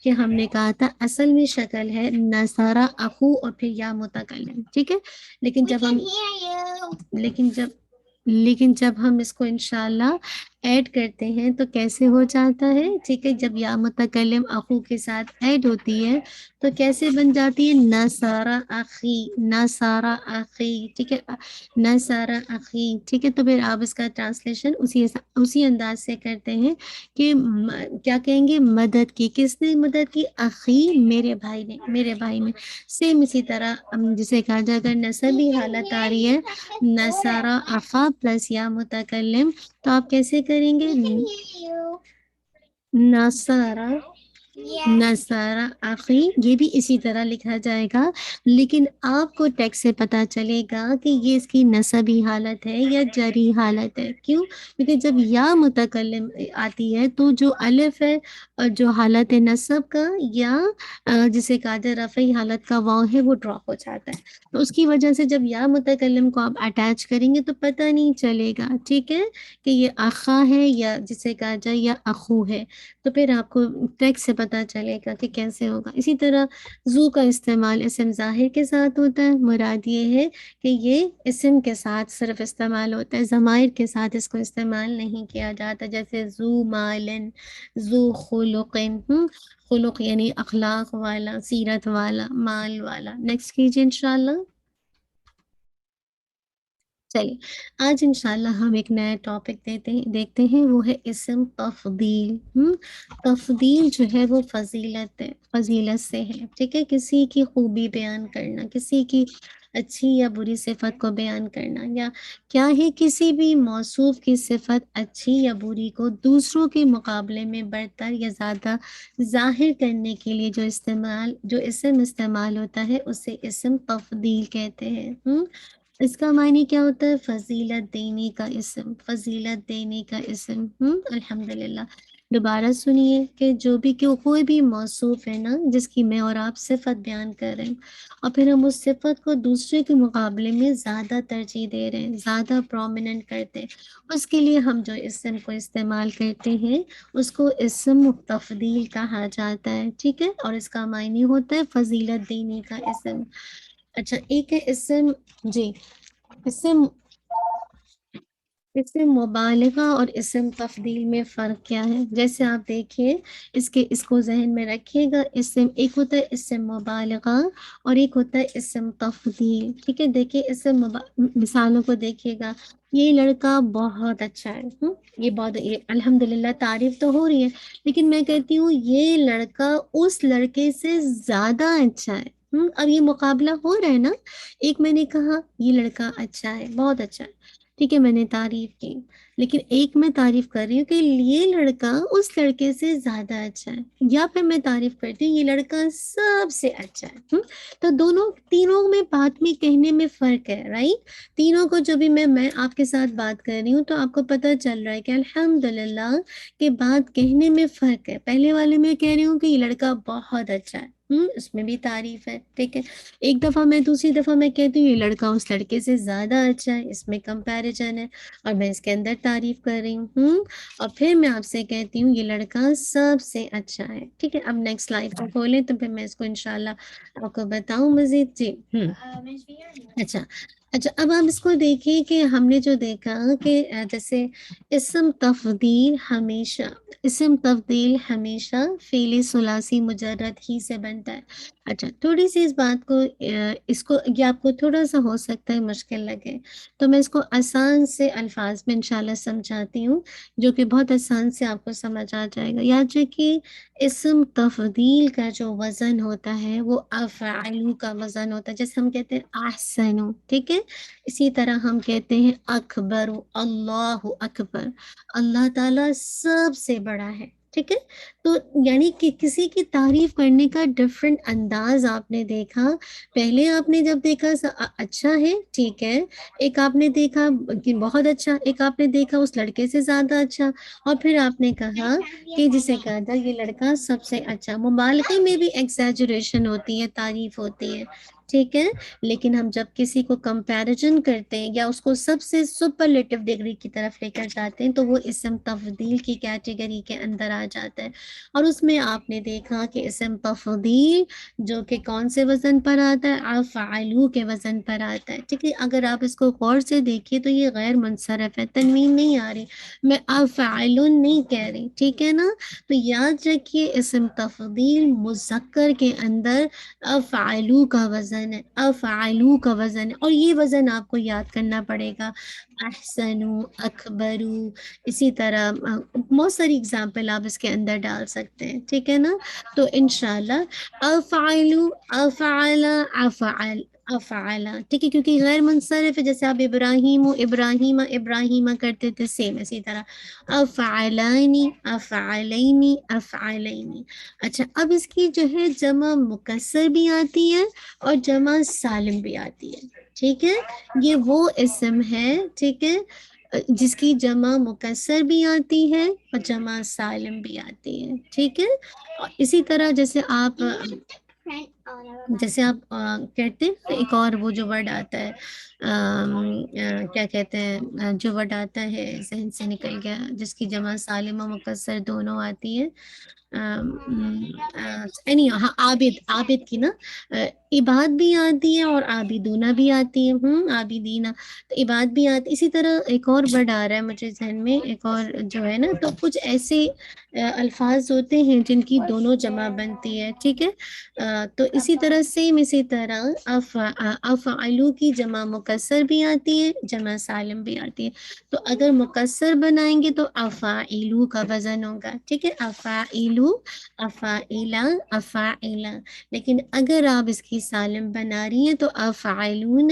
کہ ہم نے کہا تھا اصل میں شکل ہے نصارہ اخو اور پھر یا متکلم. ٹھیک ہے، لیکن جب ہم اس کو انشاءاللہ ایڈ کرتے ہیں تو کیسے ہو جاتا ہے؟ ٹھیک ہے، جب یا متکلم اخو کے ساتھ ایڈ ہوتی ہے تو کیسے بن جاتی ہے؟ نصارہ اخی، نصارہ اخی. ٹھیک ہے، نصارہ اخی. ٹھیک ہے، تو پھر آپ اس کا ٹرانسلیشن اسی انداز سے کرتے ہیں کہ کیا کہیں گے؟ مدد کی. کس نے مدد کی؟ اخی، میرے بھائی نے، میرے بھائی نے. سیم اسی طرح جسے کہا جائے اگر نسبی حالت آ رہی ہے نصارہ اخا پلس یا متکلم تو آپ کیسے کریں گے؟ نصارہ اخی. یہ بھی اسی طرح لکھا جائے گا لیکن آپ کو ٹیکسٹ سے پتا چلے گا کہ یہ اس کی نسبی حالت ہے یا جری حالت ہے. کیوں؟ کیونکہ جب یا متکلم آتی ہے تو جو الف ہے اور جو حالت نصب کا یا جسے کہا جائے رفعی حالت کا واو ہے وہ ڈراپ ہو جاتا ہے. تو اس کی وجہ سے جب یا متکلم کو آپ اٹیچ کریں گے تو پتہ نہیں چلے گا. ٹھیک ہے کہ یہ اخا ہے یا جسے کہا جائے یا اخو ہے. تو پھر آپ کو ٹیکسٹ سے پتا چلے گا کہ کیسے ہوگا. اسی طرح زو کا استعمال اسم ظاہر کے ساتھ ہوتا ہے. مراد یہ ہے کہ یہ اسم کے ساتھ صرف استعمال ہوتا ہے، ضمائر کے ساتھ اس کو استعمال نہیں کیا جاتا. جیسے زو مالن، زو خلقن. خلق یعنی اخلاق والا، سیرت والا، مال والا. نیکسٹ کیجیے انشاءاللہ. چلیے آج انشاءاللہ ہم ایک نیا ٹاپک دیکھتے ہیں، وہ ہے اسم تفضیل. تفضیل جو ہے وہ فضیلت سے ہے. ٹھیک ہے، کسی کی خوبی بیان کرنا، کسی کی اچھی یا بری صفت کو بیان کرنا، یا کیا ہے کسی بھی موصوف کی صفت اچھی یا بری کو دوسروں کے مقابلے میں برتر یا زیادہ ظاہر کرنے کے لیے جو اسم استعمال ہوتا ہے اسے اسم تفضیل کہتے ہیں. اس کا معنی کیا ہوتا ہے؟ فضیلت دینے کا اسم، فضیلت دینے کا اسم. الحمدللہ. دوبارہ سنیے کہ جو بھی کوئی بھی موصوف ہے نا جس کی میں اور آپ صفت بیان کر رہے ہیں اور پھر ہم اس صفت کو دوسرے کے مقابلے میں زیادہ ترجیح دے رہے ہیں، زیادہ پرومیننٹ کرتے ہیں، اس کے لیے ہم جو اسم کو استعمال کرتے ہیں اس کو اسم تفضیل کہا جاتا ہے. ٹھیک ہے، اور اس کا معنی ہوتا ہے فضیلت دینے کا اسم. اچھا، ایک ہے اسم جی اسم مبالغہ اور اسم تفضیل میں فرق کیا ہے؟ جیسے آپ دیکھیے اس کو ذہن میں رکھیے گا. ایک ہوتا ہے اسم مبالغہ اور ایک ہوتا ہے اسم تفضیل. ٹھیک ہے، دیکھیے مثالوں کو دیکھیے گا. یہ لڑکا بہت اچھا ہے. یہ الحمدللہ تعریف تو ہو رہی ہے لیکن میں کہتی ہوں یہ لڑکا اس لڑکے سے زیادہ اچھا ہے. اب یہ مقابلہ ہو رہا ہے نا. ایک میں نے کہا یہ لڑکا اچھا ہے، بہت اچھا ہے، ٹھیک ہے، میں نے تعریف کی، لیکن ایک میں تعریف کر رہی ہوں کہ یہ لڑکا اس لڑکے سے زیادہ اچھا ہے، یا پھر میں تعریف کرتی ہوں یہ لڑکا سب سے اچھا ہے۔ تو دونوں تینوں میں بات میں کہنے میں فرق ہے، رائٹ؟ تینوں کو جو بھی میں آپ کے ساتھ بات کر رہی ہوں تو آپ کو پتہ چل رہا ہے کہ الحمدللہ کہ بات کہنے میں فرق ہے۔ پہلے والے میں کہہ رہی ہوں کہ یہ لڑکا بہت اچھا ہے، اس میں بھی تعریف ہے، ٹھیک ہے۔ ایک دفعہ میں دوسری دفعہ میں کہتی ہوں یہ لڑکا اس لڑکے سے زیادہ اچھا ہے، اس میں کمپیریزن ہے اور میں اس کے اندر تعریف کر رہی ہوں، اور پھر میں آپ سے کہتی ہوں یہ لڑکا سب سے اچھا ہے، ٹھیک ہے۔ اب نیکسٹ سلائڈ کو کھولیں تو پھر میں اس کو انشاءاللہ آپ کو بتاؤں مزید۔ جی اچھا اچھا، اب آپ اس کو دیکھیں کہ ہم نے جو دیکھا کہ جیسے اسم تفضیل ہمیشہ فعل ثلاثی مجرد ہی سے بنتا ہے۔ اچھا، تھوڑی سی اس بات کو یہ آپ کو تھوڑا سا ہو سکتا ہے مشکل لگے، تو میں اس کو آسان سے الفاظ میں انشاءاللہ سمجھاتی ہوں، جو کہ بہت آسان سے آپ کو سمجھ آ جائے گا۔ یاد رکھیے اسم تفضیل کا جو وزن ہوتا ہے وہ افعلو کا وزن ہوتا ہے، جیسے ہم کہتے ہیں احسنو، ٹھیک ہے۔ اسی طرح ہم کہتے ہیں اکبر، اللہ اکبر، اللہ تعالیٰ سب سے بڑا ہے، ٹھیک ہے۔ تو یعنی کہ کسی کی تعریف کرنے کا ڈفرینٹ انداز آپ نے دیکھا۔ پہلے آپ نے جب دیکھا اچھا ہے، ٹھیک ہے، ایک آپ نے دیکھا کہ بہت اچھا، ایک آپ نے دیکھا اس لڑکے سے زیادہ اچھا، اور پھر آپ نے کہا کہ جسے کہا تھا یہ لڑکا سب سے اچھا۔ مبالغے میں بھی ایکسیجریشن ہوتی ہے، تعریف ہوتی ہے، ٹھیک ہے، لیکن ہم جب کسی کو کمپیریزن کرتے ہیں یا اس کو سب سے سپرلیٹو ڈگری کی طرف لے کر جاتے ہیں تو وہ اسم تفضیل کی کیٹیگری کے اندر آ جاتا ہے۔ اور اس میں آپ نے دیکھا کہ اسم تفضیل جو کہ کون سے وزن پر آتا ہے، افعلو کے وزن پر آتا ہے، ٹھیک ہے۔ اگر آپ اس کو غور سے دیکھیے تو یہ غیر منصرف ہے، تنوین نہیں آ رہی، میں افعلن نہیں کہہ رہی، ٹھیک ہے نا۔ تو یاد رکھیے اسم تفضیل مذکر کے اندر افعلو کا وزن ہے، افعلو کا وزن ہے، اور یہ وزن آپ کو یاد کرنا پڑے گا، احسنو، اکبرو، اسی طرح بہت ساری اگزامپل آپ اس کے اندر ڈال سکتے ہیں، ٹھیک ہے نا۔ تو انشاءاللہ افعلو، افعل، افعل، افعل، ٹھیک ہے، کیونکہ غیر منصرف ہے، جیسے آپ ابراہیم، ابراہیم، ابراہیم کرتے تھے، سیم اسی طرح افعلانی، افعلینی، افعلینی۔ اچھا، اب اس کی جو ہے جمع مکسر بھی آتی ہے اور جمع سالم بھی آتی ہے، ٹھیک ہے۔ یہ وہ اسم ہے، ٹھیک ہے، جس کی جمع مکسر بھی آتی ہے اور جمع سالم بھی آتی ہے، ٹھیک ہے۔ اور اسی طرح جیسے آپ کہتے ہیں ایک اور وہ جو ورڈ آتا ہے، کیا کہتے ہیں، جو ورڈ آتا ہے ذہن سے نکل گیا، جس کی جمع سالم و مکسر دونوں آتی ہے، ہاں، عابد، عابد کی نا عباد بھی آتی ہے اور عابدونہ بھی آتی ہے، عابدینہ، تو عباد بھی آتی۔ اسی طرح ایک اور ورڈ آ رہا ہے مجھے ذہن میں، ایک اور جو ہے نا، تو کچھ ایسے الفاظ ہوتے ہیں جن کی دونوں جمع بنتی ہے، ٹھیک ہے۔ تو اسی طرح سیم اسی طرح افعلو کی جمع مکسر بھی آتی ہے، جمع سالم بھی آتی ہے۔ تو اگر مکسر بنائیں گے تو افاعلو کا وزن ہوگا، ٹھیک ہے، افاعلو، افاعلا، افاعلا۔ لیکن اگر آپ اس کی سالم بنا رہی ہیں تو افعلون،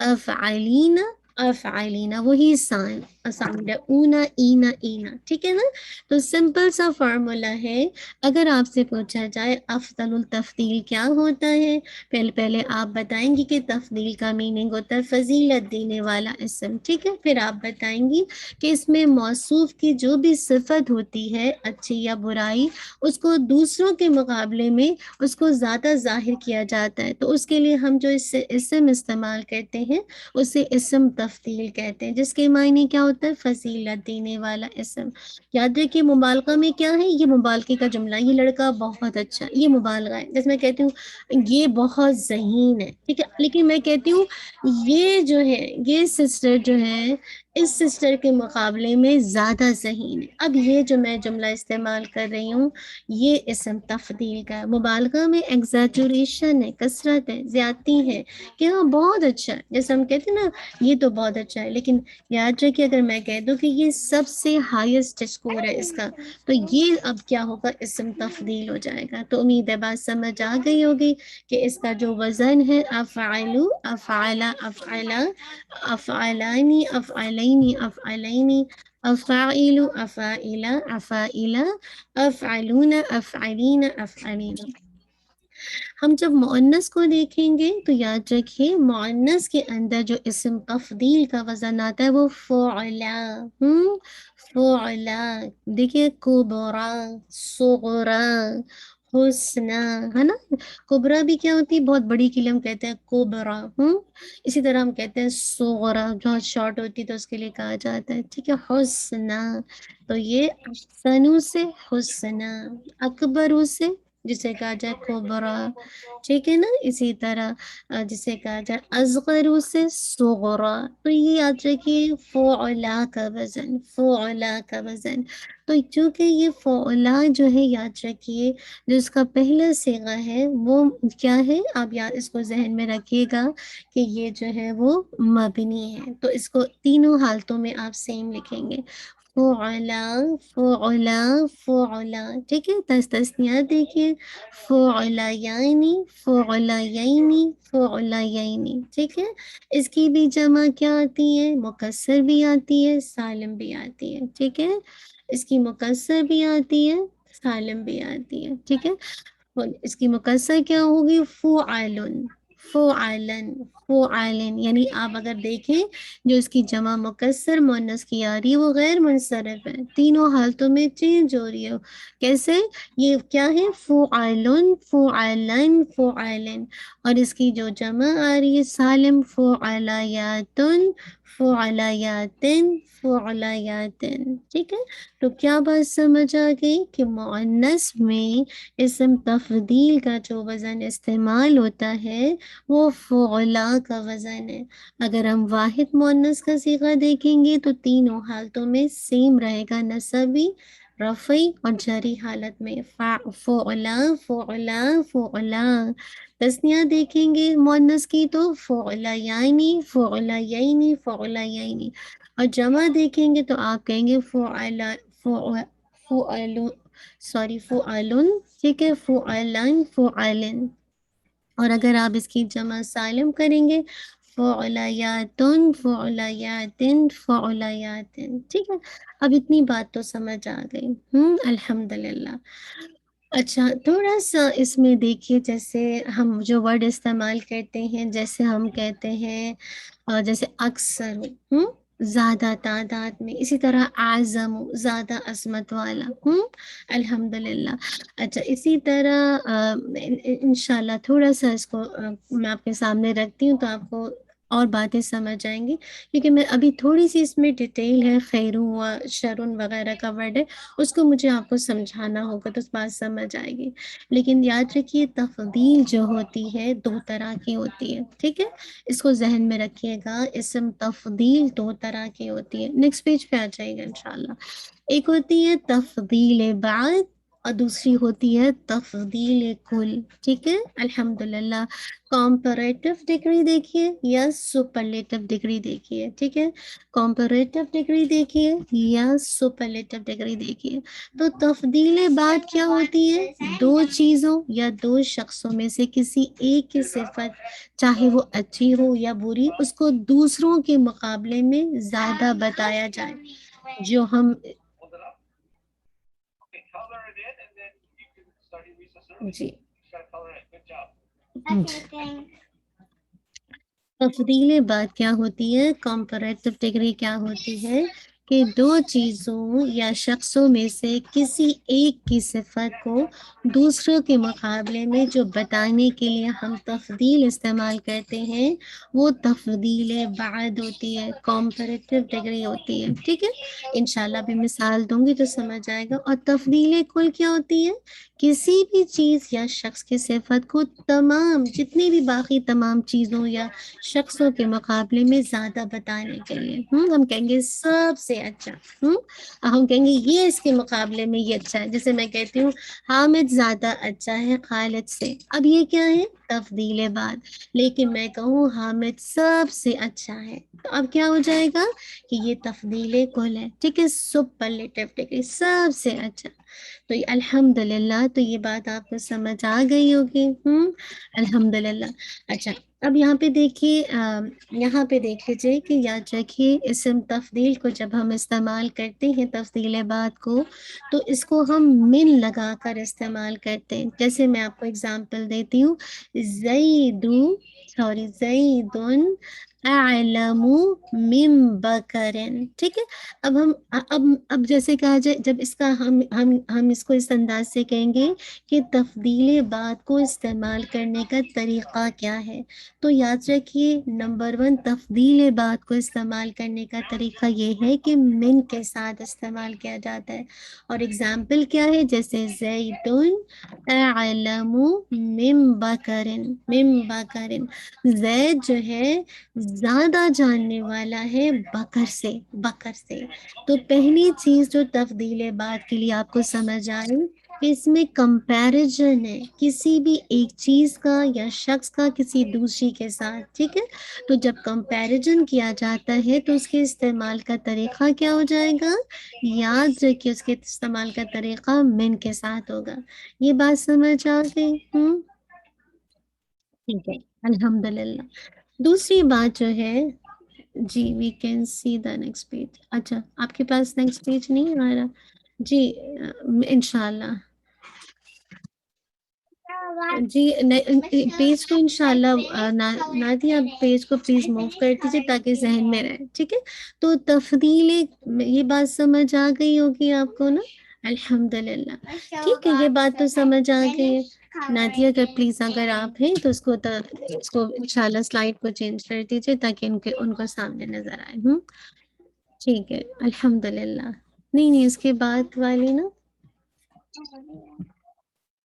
افعلین، افعلینا، وہی سان اونا، اینا، اینا، ٹھیک ہے نا۔ تو سمپل سا فارمولا ہے، اگر آپ سے پوچھا جائے افضل التفضیل کیا ہوتا ہے، پہلے آپ بتائیں گی کہ تفضیل کا میننگ ہوتا ہے فضیلت دینے والا اسم، ٹھیک ہے۔ پھر آپ بتائیں گی کہ اس میں موصوف کی جو بھی صفت ہوتی ہے اچھی یا برائی، اس کو دوسروں کے مقابلے میں اس کو زیادہ ظاہر کیا جاتا ہے، تو اس کے لیے ہم جو اس سے اسم استعمال کرتے ہیں اسے اسم تفضیل کہتے ہیں، جس کے معنی کیا ہوتا ہے، فضیلت دینے والا اسم۔ یاد رکھیے مبالغہ میں کیا ہے، یہ مبالغے کا جملہ، یہ لڑکا بہت اچھا ہے، یہ مبالغہ ہے۔ جیسے میں کہتی ہوں یہ بہت ذہین ہے، ٹھیک ہے، لیکن میں کہتی ہوں یہ جو ہے، یہ سسٹر جو ہے اس سسٹر کے مقابلے میں زیادہ ذہین ہے. اب یہ جو میں جملہ استعمال کر رہی ہوں یہ اسم تفضیل کا ہے. مبالغہ میں ایگزیجریشن ہے، کثرت ہے، زیادتی ہے کہ ہاں بہت اچھا ہے. جیسے ہم کہتے ہیں نا یہ تو بہت اچھا ہے، لیکن یاد رکھیے اگر میں کہہ دوں کہ یہ سب سے ہائیسٹ اسکور ہے اس کا، تو یہ اب کیا ہوگا، اسم تفضیل ہو جائے گا. تو امید ہے بات سمجھ آ گئی ہوگی کہ اس کا جو وزن ہے افعلو، افعلا، افعلا، افعلانی، افعلینی، افعلینی، افاعل، افاعلا، افاعلا، افعلون، افعلین، افعلین. ہم جب مؤنث کو دیکھیں گے تو یاد رکھیے مؤنث کے اندر جو اسم تفضیل کا وزن آتا ہے وہ فعلا. فعلا. دیکھیے کبرا، صغرا، حسنا، ہے نا. کبرا بھی کیا ہوتی ہے، بہت بڑی کے لیے ہم کہتے ہیں کبرا. اسی طرح ہم کہتے ہیں صغرا جو شارٹ ہوتی ہے تو اس کے لیے کہا جاتا ہے. ٹھیک ہے. حسنا تو یہ احسنو سے حسنا، اکبرو سے جسے کہا جائے کبرا. ٹھیک ہے نا. اسی طرح جسے کہا جائے اصغر سے صغرا. تو یہ یاد رکھیے فعلا کا وزن، فعلا کا وزن. تو چونکہ یہ فعلا جو ہے یاد رکھیے جو اس کا پہلا صیغہ ہے وہ کیا ہے، آپ یاد اس کو ذہن میں رکھیے گا کہ یہ جو ہے وہ مبنی ہے. تو اس کو تینوں حالتوں میں آپ سیم لکھیں گے، فعلا، فعلا، فعلا. ٹھیک ہے. تسنیات دیکھیے فعلیانی، فعلیینی، فعلیینی. ٹھیک ہے. اس کی بھی جمع کیا آتی ہے، مکسر بھی آتی ہے، سالم بھی آتی ہے. ٹھیک ہے. اس کی مکسر بھی آتی ہے، سالم بھی آتی ہے. ٹھیک ہے. اس کی مکسر کیا ہوگی، فعلن، فعلن، فعلن. یعنی آپ اگر دیکھیں جو اس کی جمع مکسر مؤنث کی آ رہی ہے وہ غیر منصرف ہے، تینوں حالتوں میں چینج ہو رہی ہے. کیسے، یہ کیا ہے، فعلن، فعلن، فعلن. اور اس کی جو جمع آ رہی ہے سالم، فعلیاتن، فعلیاتن، فعلیاتن. ٹھیک ہے. تو کیا بات سمجھ آ گئی کہ مؤنث میں اسم تفضیل کا جو وزن استعمال ہوتا ہے وہ فعلا کا وزن ہے. اگر ہم واحد مؤنث کا صیغہ دیکھیں گے تو تینوں حالتوں میں سیم رہے گا، نسبی، رفعی اور جری حالت میں. فعلا، فعلا، فعلا. تسنیہ دیکھیں گے مؤنث کی تو فعلیانی، فعلیینی، فعلیینی. اور جمع دیکھیں گے تو آپ کہیں گے فعلا، فعلن، سوری فعلن. ٹھیک ہے. فعلن، فعلن. اور اگر آپ اس کی جمع سالم کریں گے فعلیاتن، فعلیاتن، فعلیاتن. ٹھیک ہے. اب اتنی بات تو سمجھ آ گئی. الحمدللہ. اچھا تھوڑا سا اس میں دیکھیے جیسے ہم جو ورڈ استعمال کرتے ہیں، جیسے ہم کہتے ہیں جیسے اکثر، زیادہ تعداد میں. اسی طرح اعظم، زیادہ عظمت والا. الحمدللہ. اچھا اسی طرح انشاءاللہ تھوڑا سا اس کو میں آپ کے سامنے رکھتی ہوں تو آپ کو اور باتیں سمجھ آئیں گی، کیونکہ میں ابھی تھوڑی سی اس میں ڈیٹیل ہے، خیرون و شرون وغیرہ کا ورڈ ہے، اس کو مجھے آپ کو سمجھانا ہوگا تو بات سمجھ آئے گی. لیکن یاد رکھیے تفضیل جو ہوتی ہے دو طرح کی ہوتی ہے. ٹھیک ہے. اس کو ذہن میں رکھیے گا، اسم تفضیل دو طرح کی ہوتی ہے. نیکسٹ پیج پہ آ جائے گا انشاءاللہ. ایک ہوتی ہے تفضیل بعد اور دوسری ہوتی ہے تفضیل کل. ٹھیک ہے. الحمدللہ. کمپیریٹو ڈگری دیکھیے یا سپرلیٹو ڈگری دیکھیے. ٹھیک ہے. کمپیریٹو ڈگری دیکھیے یا سپرلیٹو ڈگری دیکھیے. تو تفضیل بعد کیا ہوتی ہے، دو چیزوں یا دو شخصوں میں سے کسی ایک کی صفت چاہے وہ اچھی ہو یا بری اس کو دوسروں کے مقابلے میں زیادہ بتایا جائے. جو ہم جی تفضیل بعد کیا ہوتی ہے، کمپیریٹو ڈگری کیا ہوتی ہے کہ دو چیزوں یا شخصوں میں سے کسی ایک کی صفت کو دوسروں کے مقابلے میں جو بتانے کے لیے ہم تفضیل استعمال کرتے ہیں وہ تفضیل بعد ہوتی ہے، کمپیریٹیو ڈگری ہوتی ہے. ٹھیک ہے، انشاءاللہ بھی مثال دوں گی تو سمجھ آئے گا. اور تفضیل کل کیا ہوتی ہے؟ کسی بھی چیز یا شخص کی صفت کو تمام جتنی بھی باقی تمام چیزوں یا شخصوں کے مقابلے میں زیادہ بتانے کے لیے. ہم کہیں گے سب سے اچھا، ہم کہیں گے یہ اس کے مقابلے میں یہ اچھا ہے. جیسے میں کہتی ہوں حامد زیادہ اچھا ہے خالد سے، اب یہ کیا ہے؟ تفضیل بعد. لیکن میں کہوں حامد سب سے اچھا ہے تو اب کیا ہو جائے گا کہ یہ تفضیل کل ہے. ٹھیک ہے، سپرلیٹو ڈگری، سب سے اچھا. تو الحمدللہ، تو یہ بات آپ کو سمجھ آ گئی ہوگی. الحمدللہ. اچھا، اب یہاں پہ دیکھیے، یہاں پہ دیکھ لیجیے کہ یاد رکھیے اسم تفضیل کو جب ہم استعمال کرتے ہیں تفضیل بعد کو تو اس کو ہم من لگا کر استعمال کرتے ہیں. جیسے میں آپ کو اگزامپل دیتی ہوں، زیدن اعلم من بکرن. ٹھیک ہے، اب جیسے کہا جائے، جب اس کا ہم اس کو اس انداز سے کہیں گے کہ تفضیل بعد کو استعمال کرنے کا طریقہ کیا ہے، تو یاد رکھیے نمبر 1 تفضیل بعد کو استعمال کرنے کا طریقہ یہ ہے کہ من کے ساتھ استعمال کیا جاتا ہے. اور اگزامپل کیا ہے؟ جیسے زیدن اعلم من بکرن. زید جو ہے زیادہ جاننے والا ہے بکر سے. تو پہلی چیز جو تفضیل بعد کے لیے آپ کو سمجھ آئی کہ اس میں کمپیریزن ہے کسی بھی ایک چیز کا یا شخص کا کسی دوسری کے ساتھ. ٹھیک ہے، تو جب کمپیریزن کیا جاتا ہے تو اس کے استعمال کا طریقہ کیا ہو جائے گا؟ یاد رکھیے اس کے استعمال کا طریقہ من کے ساتھ ہوگا. یہ بات سمجھ آ گئی؟ ٹھیک ہے، الحمدللہ. دوسری بات جو ہے، جی we can see the next page. اچھا، آپ کے پاس نیکسٹ پیج نہیں آ رہا؟ جی انشاءاللہ. جی پیج کو انشاءاللہ نادیہ پیج کو پلیز موو کر دیجیے تاکہ ذہن میں رہے. ٹھیک ہے، تو تفضیل، یہ بات سمجھ آ گئی ہوگی آپ کو نا؟ الحمدللہ. ٹھیک ہے، یہ بات تو سمجھ آ گئی ہے. نادیہ اگر پلیز اگر آپ ہیں تو اس کو انشاءاللہ سلائڈ کو چینج کر دیجیے تاکہ ان کو سامنے نظر آئے. ٹھیک ہے، الحمدللہ. نہیں اس کے بعد والی نا،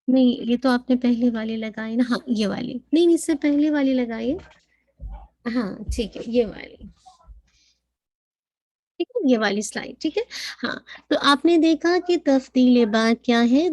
نہیں یہ تو آپ نے پہلی والی لگائی نا. ہاں یہ والی نہیں، اس سے پہلے والی لگائی. ہاں ٹھیک ہے، یہ والی. ٹھیک ہے، یہ والی سلائڈ. ٹھیک ہے، ہاں. تو آپ نے دیکھا کہ تفضیل بعد کیا ہے؟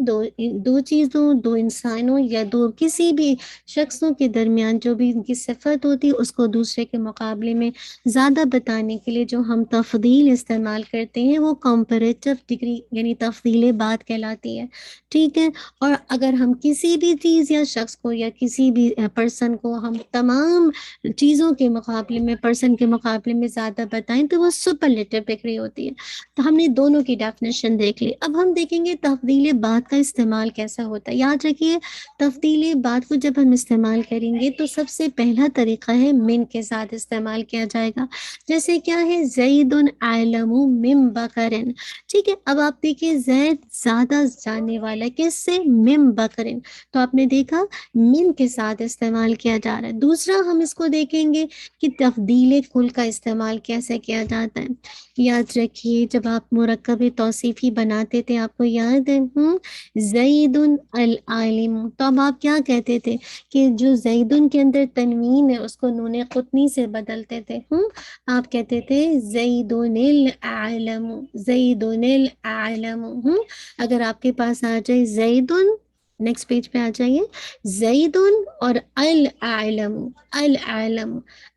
دو چیزوں، دو انسانوں یا دو کسی بھی شخصوں کے درمیان جو بھی ان کی صفت ہوتی ہے اس کو دوسرے کے مقابلے میں زیادہ بتانے کے لیے جو ہم تفضیل استعمال کرتے ہیں وہ کمپیریٹیو ڈگری یعنی تفضیل بعد کہلاتی ہے. ٹھیک ہے، اور اگر ہم کسی بھی چیز یا شخص کو یا کسی بھی پرسن کو ہم تمام چیزوں کے مقابلے میں پرسن کے مقابلے میں زیادہ بتائیں تو وہ سپرلیٹو ڈگری ہوتی ہے. تو ہم نے دونوں کی ڈیفینیشن دیکھ لی. اب ہم دیکھیں گے تفضیل بعد کا استعمال کیسا ہوتا ہے. یاد رکھیے تفضیل بعد کو جب ہم استعمال کریں گے تو سب سے پہلا طریقہ ہے من کے ساتھ استعمال کیا جائے گا. جیسے کیا ہے؟ زید اعلم من بکرن. ٹھیک ہے، اب آپ دیکھیے زید زیادہ جاننے والا کس سے؟ من بکرن. تو آپ نے دیکھا من کے ساتھ استعمال کیا جا رہا ہے. دوسرا ہم اس کو دیکھیں گے کہ تفضیل کل کا استعمال کیسے کیا جاتا ہے. یاد رکھیے جب آپ مرکب توصیفی بناتے تھے آپ کو یاد ہے زید العالم، تو اب آپ کیا کہتے تھے کہ جو زیدن کے اندر تنوین ہے اس کو نون قطنی سے بدلتے تھے. آپ کہتے تھے زیدن العالم، زیدن العالم. اگر آپ کے پاس آ جائے زیدن، نیکسٹ پیج پہ آ جائیے، زیدن اور العالم.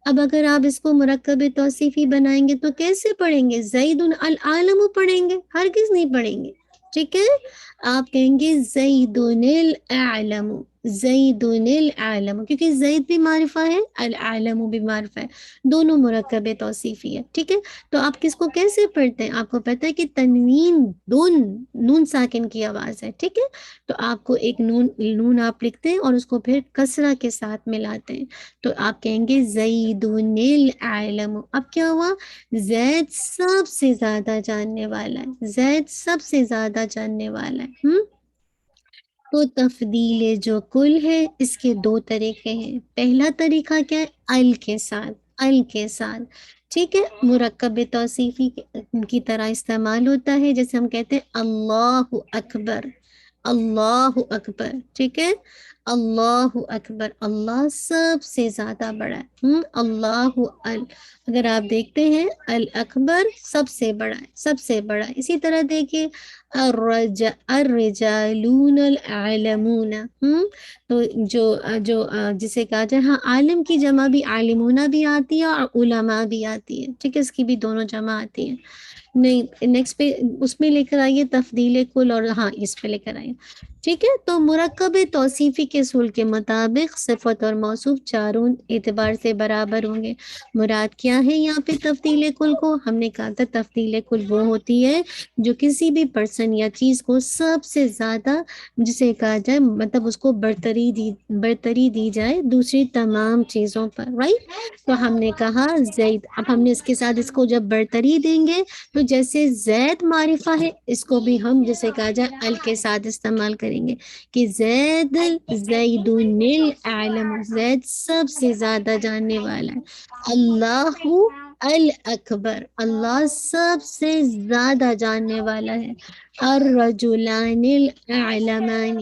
اب اگر آپ اس کو مرکب توصیفی بنائیں گے تو کیسے پڑھیں گے؟ زیدن العالم پڑھیں گے، ہرگز نہیں پڑھیں گے. ٹھیک ہے، آپ کہیں گے زیدن العالم. زیدن العالم، کیونکہ زید بھی معرفہ ہے، العالم بھی معرفہ ہے، دونوں مرکب توصیفی ہے، ٹھیک ہے۔ تو آپ کس کو کیسے پڑھتے ہیں؟ آپ کو پتہ ہے کہ تنوین دون نون ساکن کی آواز ہے، ٹھیک ہے۔ تو آپ کو ایک نون آپ لکھتے ہیں اور اس کو پھر کسرہ کے ساتھ ملاتے ہیں، تو آپ کہیں گے زیدن العالم۔ اب کیا ہوا؟ زید سب سے زیادہ جاننے والا ہے، زید سب سے زیادہ جاننے والا ہے۔ تو تفضیل جو کل ہے اس کے دو طریقے ہیں۔ پہلا طریقہ کیا ہے؟ ال کے ساتھ، ال کے ساتھ، ٹھیک ہے، مرکب توصیفی کی طرح استعمال ہوتا ہے، جیسے ہم کہتے ہیں اللہ اکبر، اللہ اکبر، ٹھیک ہے، اللہ اکبر، اللہ سب سے زیادہ بڑا ہے، اللہ اگر آپ دیکھتے ہیں الاکبر سب سے بڑا ہے، سب سے بڑا۔ اسی طرح دیکھیے الرجالون العالمون، تو جو جسے کہا جائے، ہاں عالم کی جمع بھی عالمون بھی آتی ہے اور علماء بھی آتی ہے، ٹھیک ہے، اس کی بھی دونوں جمع آتی ہیں۔ نہیں، نیکسٹ پہ اس میں لے کر آئیے تفضیل کل، اور ہاں اس پہ لے کر آئیے، ٹھیک ہے۔ تو مرکب توصیفی کے اصول کے مطابق صفت اور موصوف چاروں اعتبار سے برابر ہوں گے۔ مراد کیا ہے یہاں پہ تفضیل کل کو؟ ہم نے کہا تھا تفضیل کل وہ ہوتی ہے جو کسی بھی پرسن یا چیز کو سب سے زیادہ، جسے کہا جائے مطلب اس کو برتری دی جائے دوسری تمام چیزوں پر، رائٹ۔ تو ہم نے کہا زید، اب ہم نے اس کے ساتھ اس کو جب برتری دیں گے تو جیسے زید معرفہ ہے، اس کو بھی ہم جسے کہا جائے ال کے ساتھ استعمال کریں گے کہ زید، زیدن العالم، زید سب سے زیادہ جاننے والا ہے، اللہ الاکبر، اللہ سب سے زیادہ جاننے والا ہے، الرجلان الاعلمان،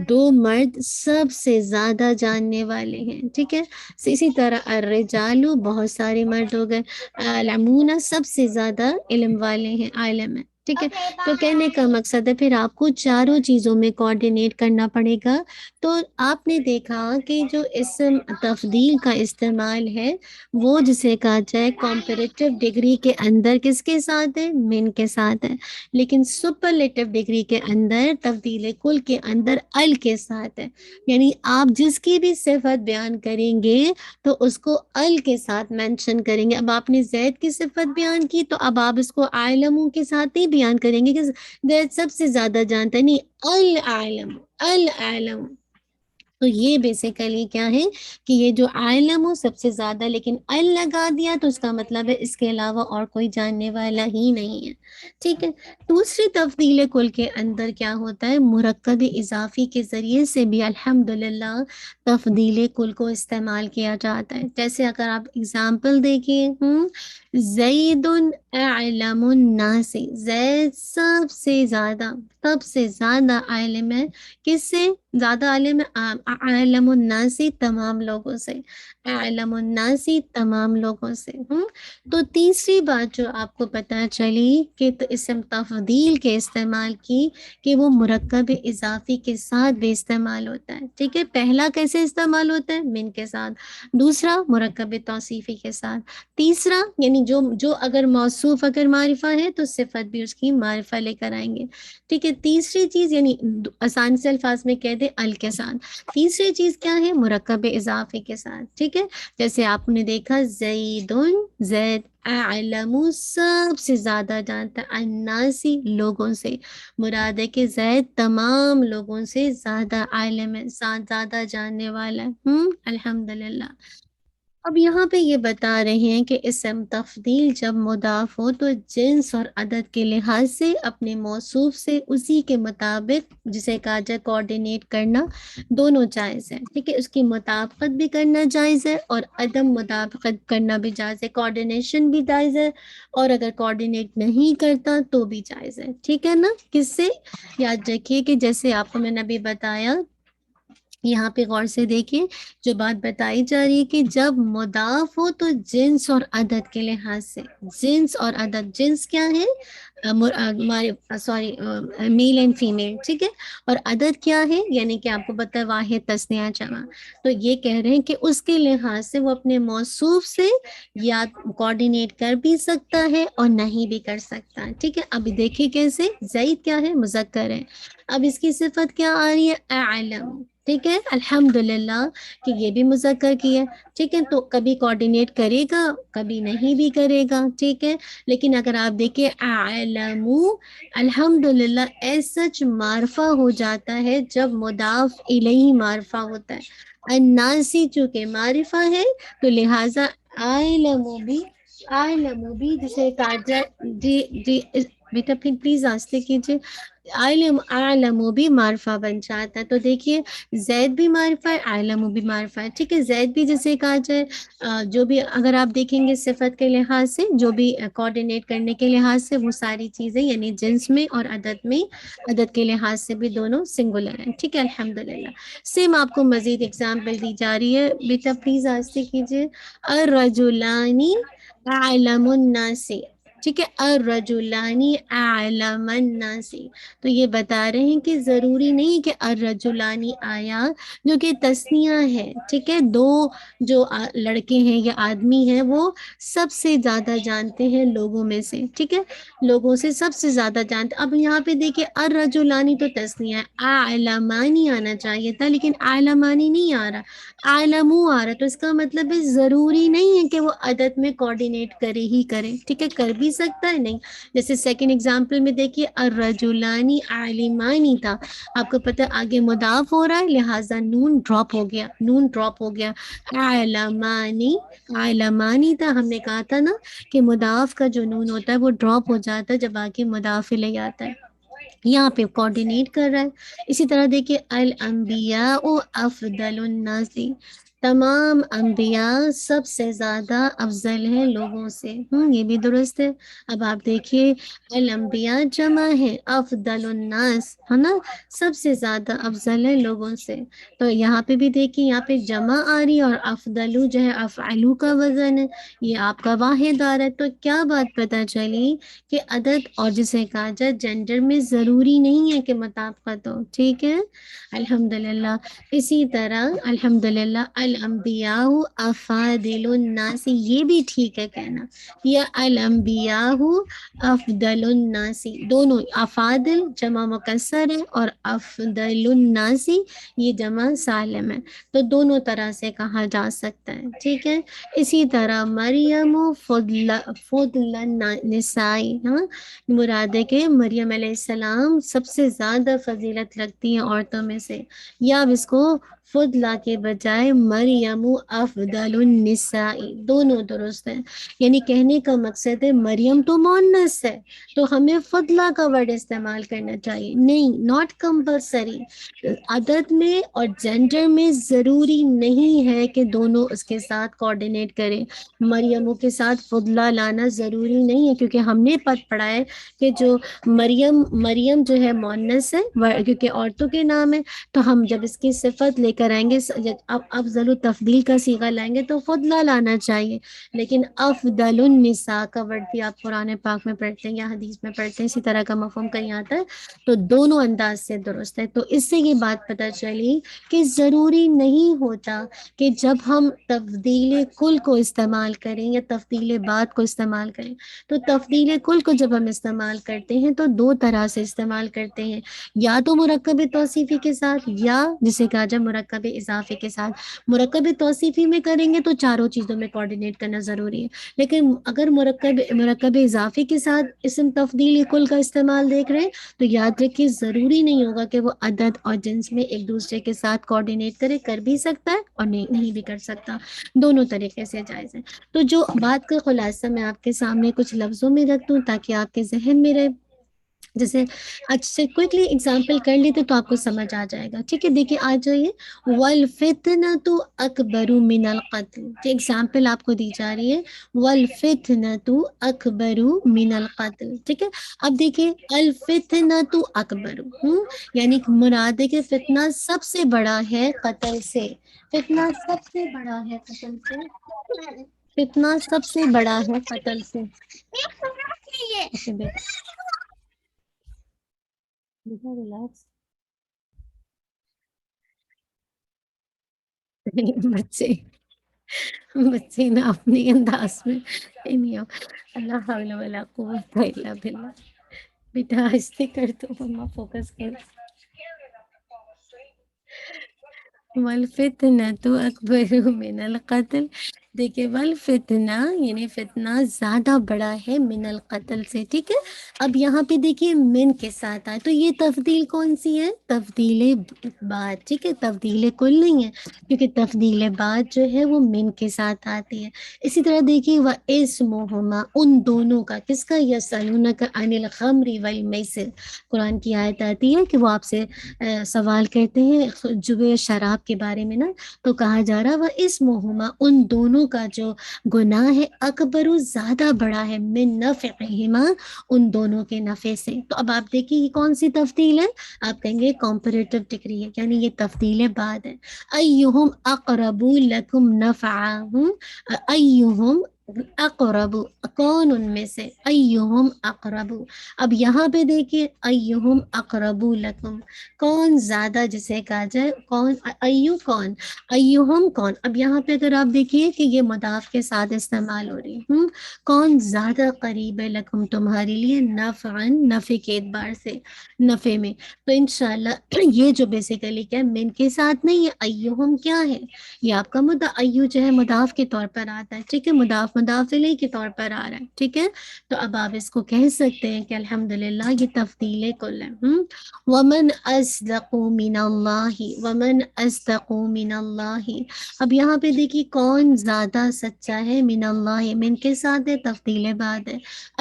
دو مرد سب سے زیادہ جاننے والے ہیں، ٹھیک ہے۔ اسی طرح الرجال بہت سارے مرد ہو گئے، العلمون سب سے زیادہ علم والے ہیں، عالم ہے، ٹھیک ہے۔ تو کہنے کا مقصد ہے پھر آپ کو چاروں چیزوں میں کوآرڈینیٹ کرنا پڑے گا۔ تو آپ نے دیکھا کہ جو اسم تفضیل کا استعمال ہے وہ جسے کہا جائے کمپیریٹیو ڈگری کے اندر کس کے ساتھ ہے؟ من کے ساتھ ہے، لیکن سپرلیٹو ڈگری کے اندر، تفضیل کل کے اندر ال کے ساتھ ہے، یعنی آپ جس کی بھی صفت بیان کریں گے تو اس کو ال کے ساتھ مینشن کریں گے۔ اب آپ نے زید کی صفت بیان کی تو اب آپ اس کو عالموں کے ساتھ ہی بیان کریں گے کہ زید سب سے زیادہ جانتا ہے، نہیں، العالم، العالم۔ تو یہ بیسیکلی کیا ہے کہ یہ جو عالم ہو سب سے زیادہ، لیکن ال لگا دیا تو اس کا مطلب ہے اس کے علاوہ اور کوئی جاننے والا ہی نہیں ہے، ٹھیک ہے۔ دوسری تفضیل کل کے اندر کیا ہوتا ہے؟ مرکب اضافی کے ذریعے سے بھی الحمدللہ تفضیل کل کو استعمال کیا جاتا ہے۔ جیسے اگر آپ اگزامپل دیکھیں، زید اعلم الناس، زید سب سے زیادہ عالم ہے، کس سے زیادہ عالم ہے؟ اعلم الناس، تمام لوگوں سے، اعلم الناس تمام لوگوں سے۔ تو تیسری بات جو آپ کو پتہ چلی کہ اسم تفضیل کے استعمال کی کہ وہ مرکب اضافی کے ساتھ بھی استعمال ہوتا ہے، ٹھیک ہے۔ پہلا کیسے استعمال ہوتا ہے؟ من کے ساتھ، دوسرا مرکب توصیفی کے ساتھ، تیسرا یعنی جو اگر موصوف اگر معرفہ ہے تو صفت بھی اس کی معرفہ لے کر آئیں گے، ٹھیک ہے۔ تیسری چیز یعنی آسان سے الفاظ میں کہہ دیں ال کے ساتھ، تیسری چیز کیا ہے؟ مرکب اضافی کے ساتھ، ٹھیک ہے۔ جیسے آپ نے دیکھا زیدن، زید اعلم سب سے زیادہ جانتا ہے، الناسی لوگوں سے، مراد ہے کہ زید تمام لوگوں سے زیادہ عالم ہے، زیادہ جاننے والا ہے، الحمدللہ۔ اب یہاں پہ یہ بتا رہے ہیں کہ اسم تفضیل جب مضاف ہو تو جنس اور عدد کے لحاظ سے اپنے موصوف سے اسی کے مطابق جسے کہا جائے کوآرڈینیٹ کرنا دونوں جائز ہے، ٹھیک ہے۔ اس کی مطابقت بھی کرنا جائز ہے اور عدم مطابقت کرنا بھی جائز ہے، کوآرڈینیشن بھی جائز ہے، اور اگر کوآرڈینیٹ نہیں کرتا تو بھی جائز ہے، ٹھیک ہے نا۔ کس سے؟ یاد رکھیے کہ جیسے آپ کو میں نے ابھی بتایا یہاں پہ غور سے دیکھیں، جو بات بتائی جا رہی ہے کہ جب مضاف ہو تو جنس اور عدد کے لحاظ سے، جنس اور عدد، جنس کیا ہے؟ ہمارے سوری میل اینڈ فیمیل، ٹھیک ہے، اور عدد کیا ہے؟ یعنی کہ آپ کو پتہ ہے واحد، تثنیہ، جمع. تو یہ کہہ رہے ہیں کہ اس کے لحاظ سے وہ اپنے موصوف سے یا کوآرڈینیٹ کر بھی سکتا ہے اور نہیں بھی کر سکتا، ٹھیک ہے. اب دیکھیں کیسے. زید کیا ہے؟ مذکر ہے. اب اس کی صفت کیا آ رہی ہے؟ اعلم، ٹھیک ہے. الحمدللہ کہ یہ بھی مذکر کی ہے، ٹھیک ہے. تو کبھی کوآرڈینیٹ کرے گا، کبھی نہیں بھی کرے گا، ٹھیک ہے. لیکن اگر آپ دیکھیں اعلم، الحمدللہ ایز سچ معرفہ ہو جاتا ہے جب مضاف الیہ معرفہ ہوتا ہے. الناسی چونکہ معرفہ ہے تو لہٰذا اعلم بھی جسے کہا جائے، جی جی بیٹا پھر پلیز آستے کیجیے. اعلم بھی معرفہ بن جاتا ہے. تو دیکھیے زید بھی معرفہ ہے، اعلم بھی معرفہ ہے، ٹھیک ہے. زید بھی جیسے کہا جائے جو بھی اگر آپ دیکھیں گے صفت کے لحاظ سے، جو بھی کوآرڈینیٹ کرنے کے لحاظ سے، وہ ساری چیزیں یعنی جنس میں اور عدد میں، عدد کے لحاظ سے بھی دونوں سنگولر ہیں، ٹھیک ہے. الحمدللہ. سیم آپ کو مزید اگزامپل دی جا رہی ہے، بیٹا پلیز آستے کیجیے. الرجلانی اعلم الناس، ٹھیک ہے. الرجلانی اعلم الناس. تو یہ بتا رہے ہیں کہ ضروری نہیں کہ الرجلانی آیا جو کہ تثنیہ ہے، ٹھیک ہے. دو جو لڑکے ہیں یا آدمی ہیں وہ سب سے زیادہ جانتے ہیں لوگوں میں سے، ٹھیک ہے. لوگوں سے سب سے زیادہ جانتے. اب یہاں پہ دیکھیں الرجلانی تو تثنیہ ہے، اعلمانی آنا چاہیے تھا لیکن اعلمانی نہیں آ رہا، اعلمو آ رہا. تو اس کا مطلب ہے ضروری نہیں ہے کہ وہ عدد میں کوآرڈینیٹ کرے ہی کرے، ٹھیک ہے. کر بھی سکتا ہے، نہیں. جیسے سیکنڈ اگزامپل میں دیکھیے الرجلانی عالمانی تھا، آپ کو پتہ آگے مضاف ہو رہا ہے لہٰذا نون ڈراپ ہو گیا، نون ڈراپ ہو گیا. عالمانی، عالمانی تھا، ہم نے کہا تھا نا کہ مضاف کا جو نون ہوتا ہے وہ ڈراپ ہو جاتا ہے جب آگے مضاف الیہ آتا ہے. یہاں پہ کوآرڈینیٹ کر رہا ہے. اسی طرح دیکھیے الانبیاء افضل الناس، تمام انبیاء سب سے زیادہ افضل ہیں لوگوں سے. یہ بھی درست ہے. اب آپ دیکھیے الانبیاء جمع ہے، افضل الناس ہے نا، سب سے زیادہ افضل ہے لوگوں سے. تو یہاں پہ بھی دیکھیے یہاں پہ جمع آ رہی ہے اور افضلو جو ہے افعلو کا وزن ہے، یہ آپ کا واحد آ رہا ہے. تو کیا بات پتہ چلی کہ عدد اور جسے کہا جائے جینڈر میں ضروری نہیں ہے کہ مطابقت ہو، ٹھیک ہے. الحمدللہ. اسی طرح الحمدللہ الانبیاء افاضل الناس، یہ بھی ٹھیک ہے کہنا، یا الانبیاء افضل الناس، دونوں افاضل جمع مکسر ہے اور افضل الناس یہ جمع سالم ہے. تو دونوں طرح سے کہا جا سکتا ہے، ٹھیک ہے. اسی طرح مریم فضل النساء، ہاں مراد ہے کہ مریم علیہ السلام سب سے زیادہ فضیلت رکھتی ہیں عورتوں میں سے. یا اب اس کو فضلہ کے بجائے مریم افضل النساء، دونوں درست ہیں. یعنی کہنے کا مقصد ہے مریم تو مؤنث ہے تو ہمیں فضلہ کا ورڈ استعمال کرنا چاہیے، نہیں، ناٹ کمپلسری. عدد میں اور جینڈر میں ضروری نہیں ہے کہ دونوں اس کے ساتھ کوآرڈینیٹ کریں. مریموں کے ساتھ فضلہ لانا ضروری نہیں ہے کیونکہ ہم نے پڑھا ہے کہ جو مریم جو ہے مؤنث ہے کیونکہ عورتوں کے نام ہے. تو ہم جب اس کی صفت لے کر آئیں گے، اب افضل تفضیل کا صیغہ لائیں گے تو فضلہ لانا چاہیے. لیکن افضل النساء کا ورڈ بھی آپ قرآن پاک میں پڑھتے ہیں یا حدیث میں پڑھتے ہیں، اسی طرح کا مفہوم کہیں آتا ہے. تو دونوں انداز سے درست ہے. تو اس سے یہ بات پتہ چلی کہ ضروری نہیں ہوتا کہ جب ہم تفضیل کل کو استعمال کریں یا تفضیل بعد کو استعمال کریں. تو تفضیل کل کو جب ہم استعمال کرتے ہیں تو دو طرح سے استعمال کرتے ہیں، یا تو مرکب توصیفی کے ساتھ یا جسے کہا جائے مرکب اضافی کے ساتھ. مرکب توصیفی میں کریں گے تو چاروں چیزوں میں کوآرڈینیٹ کرنا ضروری ہے. لیکن اگر مرکب اضافی کے ساتھ اسم تفضیل کل کا استعمال دیکھ رہے ہیں تو یاد رکھیے ضروری نہیں ہوگا کہ وہ عدد اور جنس میں ایک دوسرے کے ساتھ کوآرڈینیٹ کرے، کر بھی سکتا ہے اور نہیں بھی کر سکتا، دونوں طریقے سے جائز ہے. تو جو بات کا خلاصہ میں آپ کے سامنے کچھ لفظوں میں رکھ دوں تاکہ آپ کے ذہن میں رہے جیسے اچھا کوئکلی اگزامپل کر لیتے تو آپ کو سمجھ آ جائے گا. ٹھیک ہے, دیکھیے آ جائیے. والفتنۃ اکبر من القتل, اگزامپل آپ کو دی جا رہی ہے والفتنۃ اکبر من القتل. ٹھیک ہے, اب دیکھیے الفتنۃ اکبر, یعنی مراد ہے کہ فتنہ سب سے بڑا ہے قتل سے. فتنہ سب سے بڑا ہے قتل سے. فتنہ سب سے بڑا ہے قتل سے. اچھا بیٹا ریلیکس. بچے بچے نا اپنی انداز میں نہیں ہو. اللہ حول ولا قوت الا باللہ. بیٹا آہستہ کر دو, مما فوکس کر. والفتنۃ اکبر من القتل. دیکھیے والفتنہ یعنی فتنہ زیادہ بڑا ہے من القتل سے. ٹھیک ہے, اب یہاں پہ دیکھیے من کے ساتھ آئے تو یہ تفضیل کون سی ہے؟ تفضیل بعد. ٹھیک ہے, تفضیل کل نہیں ہے, کیونکہ تفضیل بعد جو ہے وہ من کے ساتھ آتی ہے. اسی طرح دیکھیے وَاسْمُهُمَا, ان دونوں کا, کس کا؟ یسألونک عن الخمر والمیسر. قرآن کی آیت آتی ہے کہ وہ آپ سے سوال کرتے ہیں جوئے شراب کے بارے میں نا, تو کہا جا رہا وَاسْمُهُمَا, ان دونوں کا جو گناہ ہے اکبر زیادہ بڑا ہے من نفعہما, ان دونوں کے نفع سے. تو اب آپ دیکھیے یہ کون سی تفضیل ہے؟ آپ کہیں گے کمپیریٹو ڈگری ہے, یعنی یہ تفضیل بعد ہے. ایہم اقرب لکم نفعا, ایہم اقرب, کون ان میں سے؟ ایہم اقرب. اب یہاں پہ دیکھیے ایہم اقرب لکم, کون زیادہ جسے کہا جائے, کون ایو کون, ایہم کون. اب یہاں پہ اگر آپ دیکھیے کہ یہ مضاف کے ساتھ استعمال ہو رہی ہے, کون زیادہ قریب ہے لکم تمہارے لیے, نفعن نفع کے اعتبار سے, نفع میں. تو انشاءاللہ یہ جو بیسیکلی کیا ہے من کے ساتھ نہیں ہے, ایہم کیا ہے, یہ آپ کا ایو جو ہے مضاف کے طور پر آتا ہے. ٹھیک ہے, مضاف الیہ کے طور پر آ رہا ہے. ٹھیک ہے, تو اب آپ اس کو کہہ سکتے ہیں کہ الحمدللہ یہ تفضیل کل ہے. ومن اصدق من اللہ, ومن اصدق من اللہ. اب یہاں پہ دیکھیے کون زیادہ سچا ہے, من اللہ, من کے ساتھ ہے, تفضیل بعد ہے.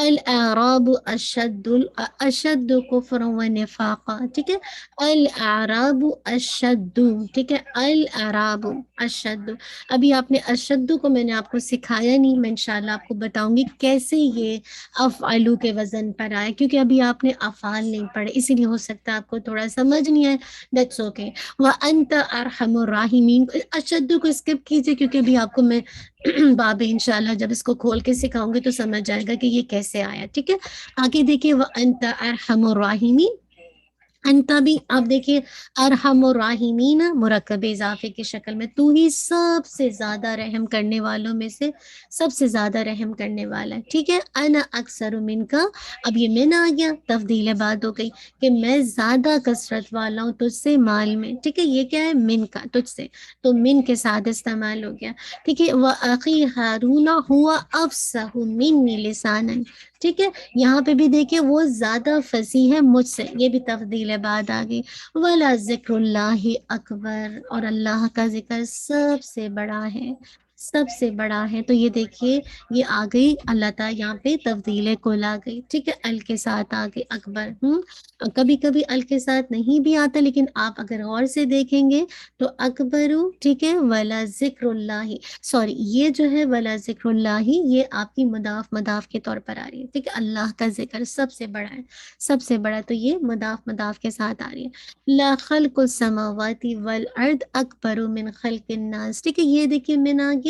الاعراب اشد کفر و نفاقا. ٹھیک ہے, الاعراب اشد. ٹھیک ہے, الاعراب اشد. ابھی آپ نے اشد کو میں نے آپ کو سکھایا نہیں, میں انشاءاللہ آپ کو بتاؤں گی کیسے یہ افعلو کے وزن پر آئے, کیونکہ ابھی آپ نے افعال نہیں پڑھے, اسی لیے ہو سکتا ہے آپ کو تھوڑا سمجھ نہیں آئے. That's okay. وانت ارحم الراحمین, اشد کو اسکپ کیجیے کیونکہ ابھی آپ کو میں باب انشاءاللہ جب اس کو کھول کے سکھاؤں گی تو سمجھ جائے گا کہ یہ کیسے آیا. ٹھیک ہے, آگے دیکھیے وانت ارحم الراحمین. انتا بھی آپ دیکھیے ارحم الراحمین مرکب اضافے کی شکل میں, تو ہی سب سے زیادہ رحم کرنے والوں میں سے سب سے زیادہ رحم کرنے والا ہے. ٹھیک ہے, انا اکثر من کا, اب یہ من آ گیا, تفضیل بات ہو گئی کہ میں زیادہ کثرت والا ہوں تجھ سے مال میں. ٹھیک ہے, یہ کیا ہے؟ من کا, تجھ سے, تو من کے ساتھ استعمال ہو گیا. ٹھیک ہے, وَأَخِي هَارُونَ هُوَ أَفْصَحُ مِنِّي لِسَانًا. ٹھیک ہے, یہاں پہ بھی دیکھیے وہ زیادہ فصیح ہے مجھ سے, یہ بھی تفضیل بعد آ گئی. وَلَا ذِكْرُ اللَّهِ أَكْبَرُ, اور اللہ کا ذکر سب سے بڑا ہے, سب سے بڑا ہے. تو یہ دیکھیے یہ آ گئی اللہ تعالیٰ یہاں پہ تفضیل کل آ گئی. ٹھیک ہے, ال کے ساتھ آ گئی اکبر. کبھی کبھی ال کے ساتھ نہیں بھی آتا, لیکن آپ اگر غور سے دیکھیں گے تو اکبر. ٹھیک ہے, ولا ذکر اللہ, سوری یہ جو ہے ولا ذکر اللہ, یہ آپ کی مضاف کے طور پر آ رہی ہے. ٹھیک ہے, اللہ کا ذکر سب سے بڑا ہے, سب سے بڑا, تو یہ مضاف کے ساتھ آ رہی ہے. لا خلق السماوات والارض اکبر من خلق الناس. ٹھیک ہے, یہ دیکھیے من آ گیا,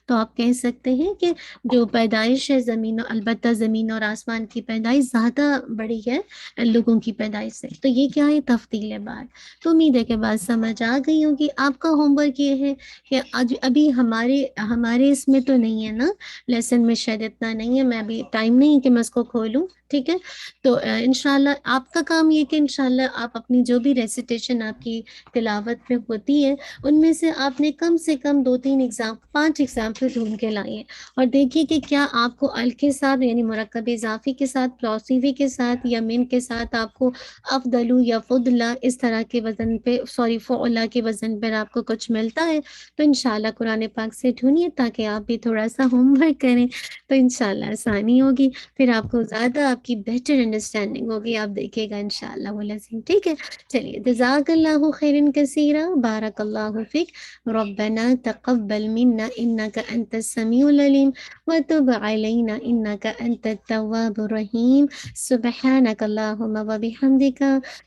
تو آپ کہہ سکتے ہیں کہ جو پیدائش ہے زمین, البتہ زمین اور آسمان کی پیدائش زیادہ بڑی ہے لوگوں کی پیدائش سے. تو یہ کیا ہے؟ تفضیل بعد. تو امید ہے کہ بات سمجھ آ گئی ہوگی. آپ کا ہوم ورک یہ ہے کہ آج ابھی ہمارے اس میں تو نہیں ہے نا, لیسن میں شاید اتنا نہیں ہے, میں ابھی ٹائم نہیں ہے کہ میں اس کو کھولوں. ٹھیک ہے, تو انشاءاللہ آپ کا کام یہ کہ انشاءاللہ آپ اپنی جو بھی ریسیٹیشن آپ کی تلاوت میں ہوتی ہے ان میں سے کم 2-3 5 ایگزامپل ڈھونڈ کے لائیں, اور دیکھیے کہ کیا آپ کو ال کے ساتھ یعنی مرکب اضافی کے ساتھ, پلوسیوی کے ساتھ, یا من کے ساتھ آپ کو افضلو یا فضلا اس طرح کے وزن پہ, فعلا کے وزن پر آپ کو کچھ ملتا ہے. تو انشاءاللہ قرآن پاک سے ڈھونڈیے تاکہ آپ بھی تھوڑا سا ہوم ورک کریں, تو انشاءاللہ آسانی ہوگی. پھر آپ کو زیادہ آپ کی بہتر انڈرسٹینڈنگ ہوگی، آپ دیکھیے گا انشاءاللہ والعظیم، ٹھیک ہے؟ چلیے، جزاک اللہ خیرا کثیرا، بارک اللہ فیک، ربنا تقبل منا انک انت السمیع العلیم وتب علینا انک انت التواب الرحیم، سبحانک اللہم وبحمدک،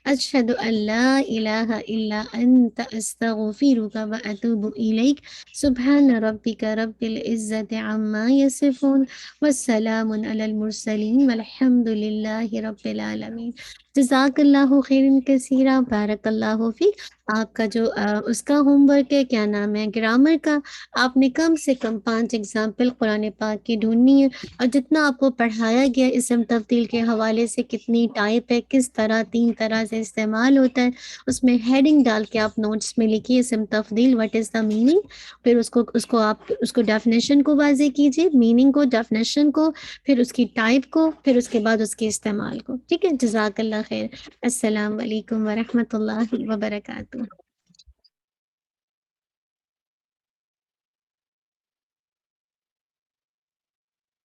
اشہد ان لا الہ الا انت، استغفرک واتوب الیک، سبحان ربک رب العزت عما یصفون والسلام علی المرسلین والحمد للہ رب العالمین۔ جزاک اللہ خیرا کثیرا، بارک اللہ فیک۔ آپ کا جو اس کا ہوم ورک ہے، کیا نام ہے، گرامر کا، آپ نے کم سے کم 5 ایگزامپل قرآن پاک کی ڈھونڈنی ہے، اور جتنا آپ کو پڑھایا گیا اسم تبدیل کے حوالے سے، کتنی ٹائپ ہے، کس طرح 3 طرح سے استعمال ہوتا ہے، اس میں ہیڈنگ ڈال کے آپ نوٹس میں لکھیے اسم تفضیل وٹ از دا میننگ، پھر اس کو ڈیفینیشن کو واضح کیجیے، میننگ کو، ڈیفینیشن کو، پھر اس کی ٹائپ کو، پھر اس کے بعد اس کے استعمال کو، ٹھیک ہے؟ جزاک اللہ خیر۔ السلام علیکم ورحمۃ اللہ وبرکاتہ۔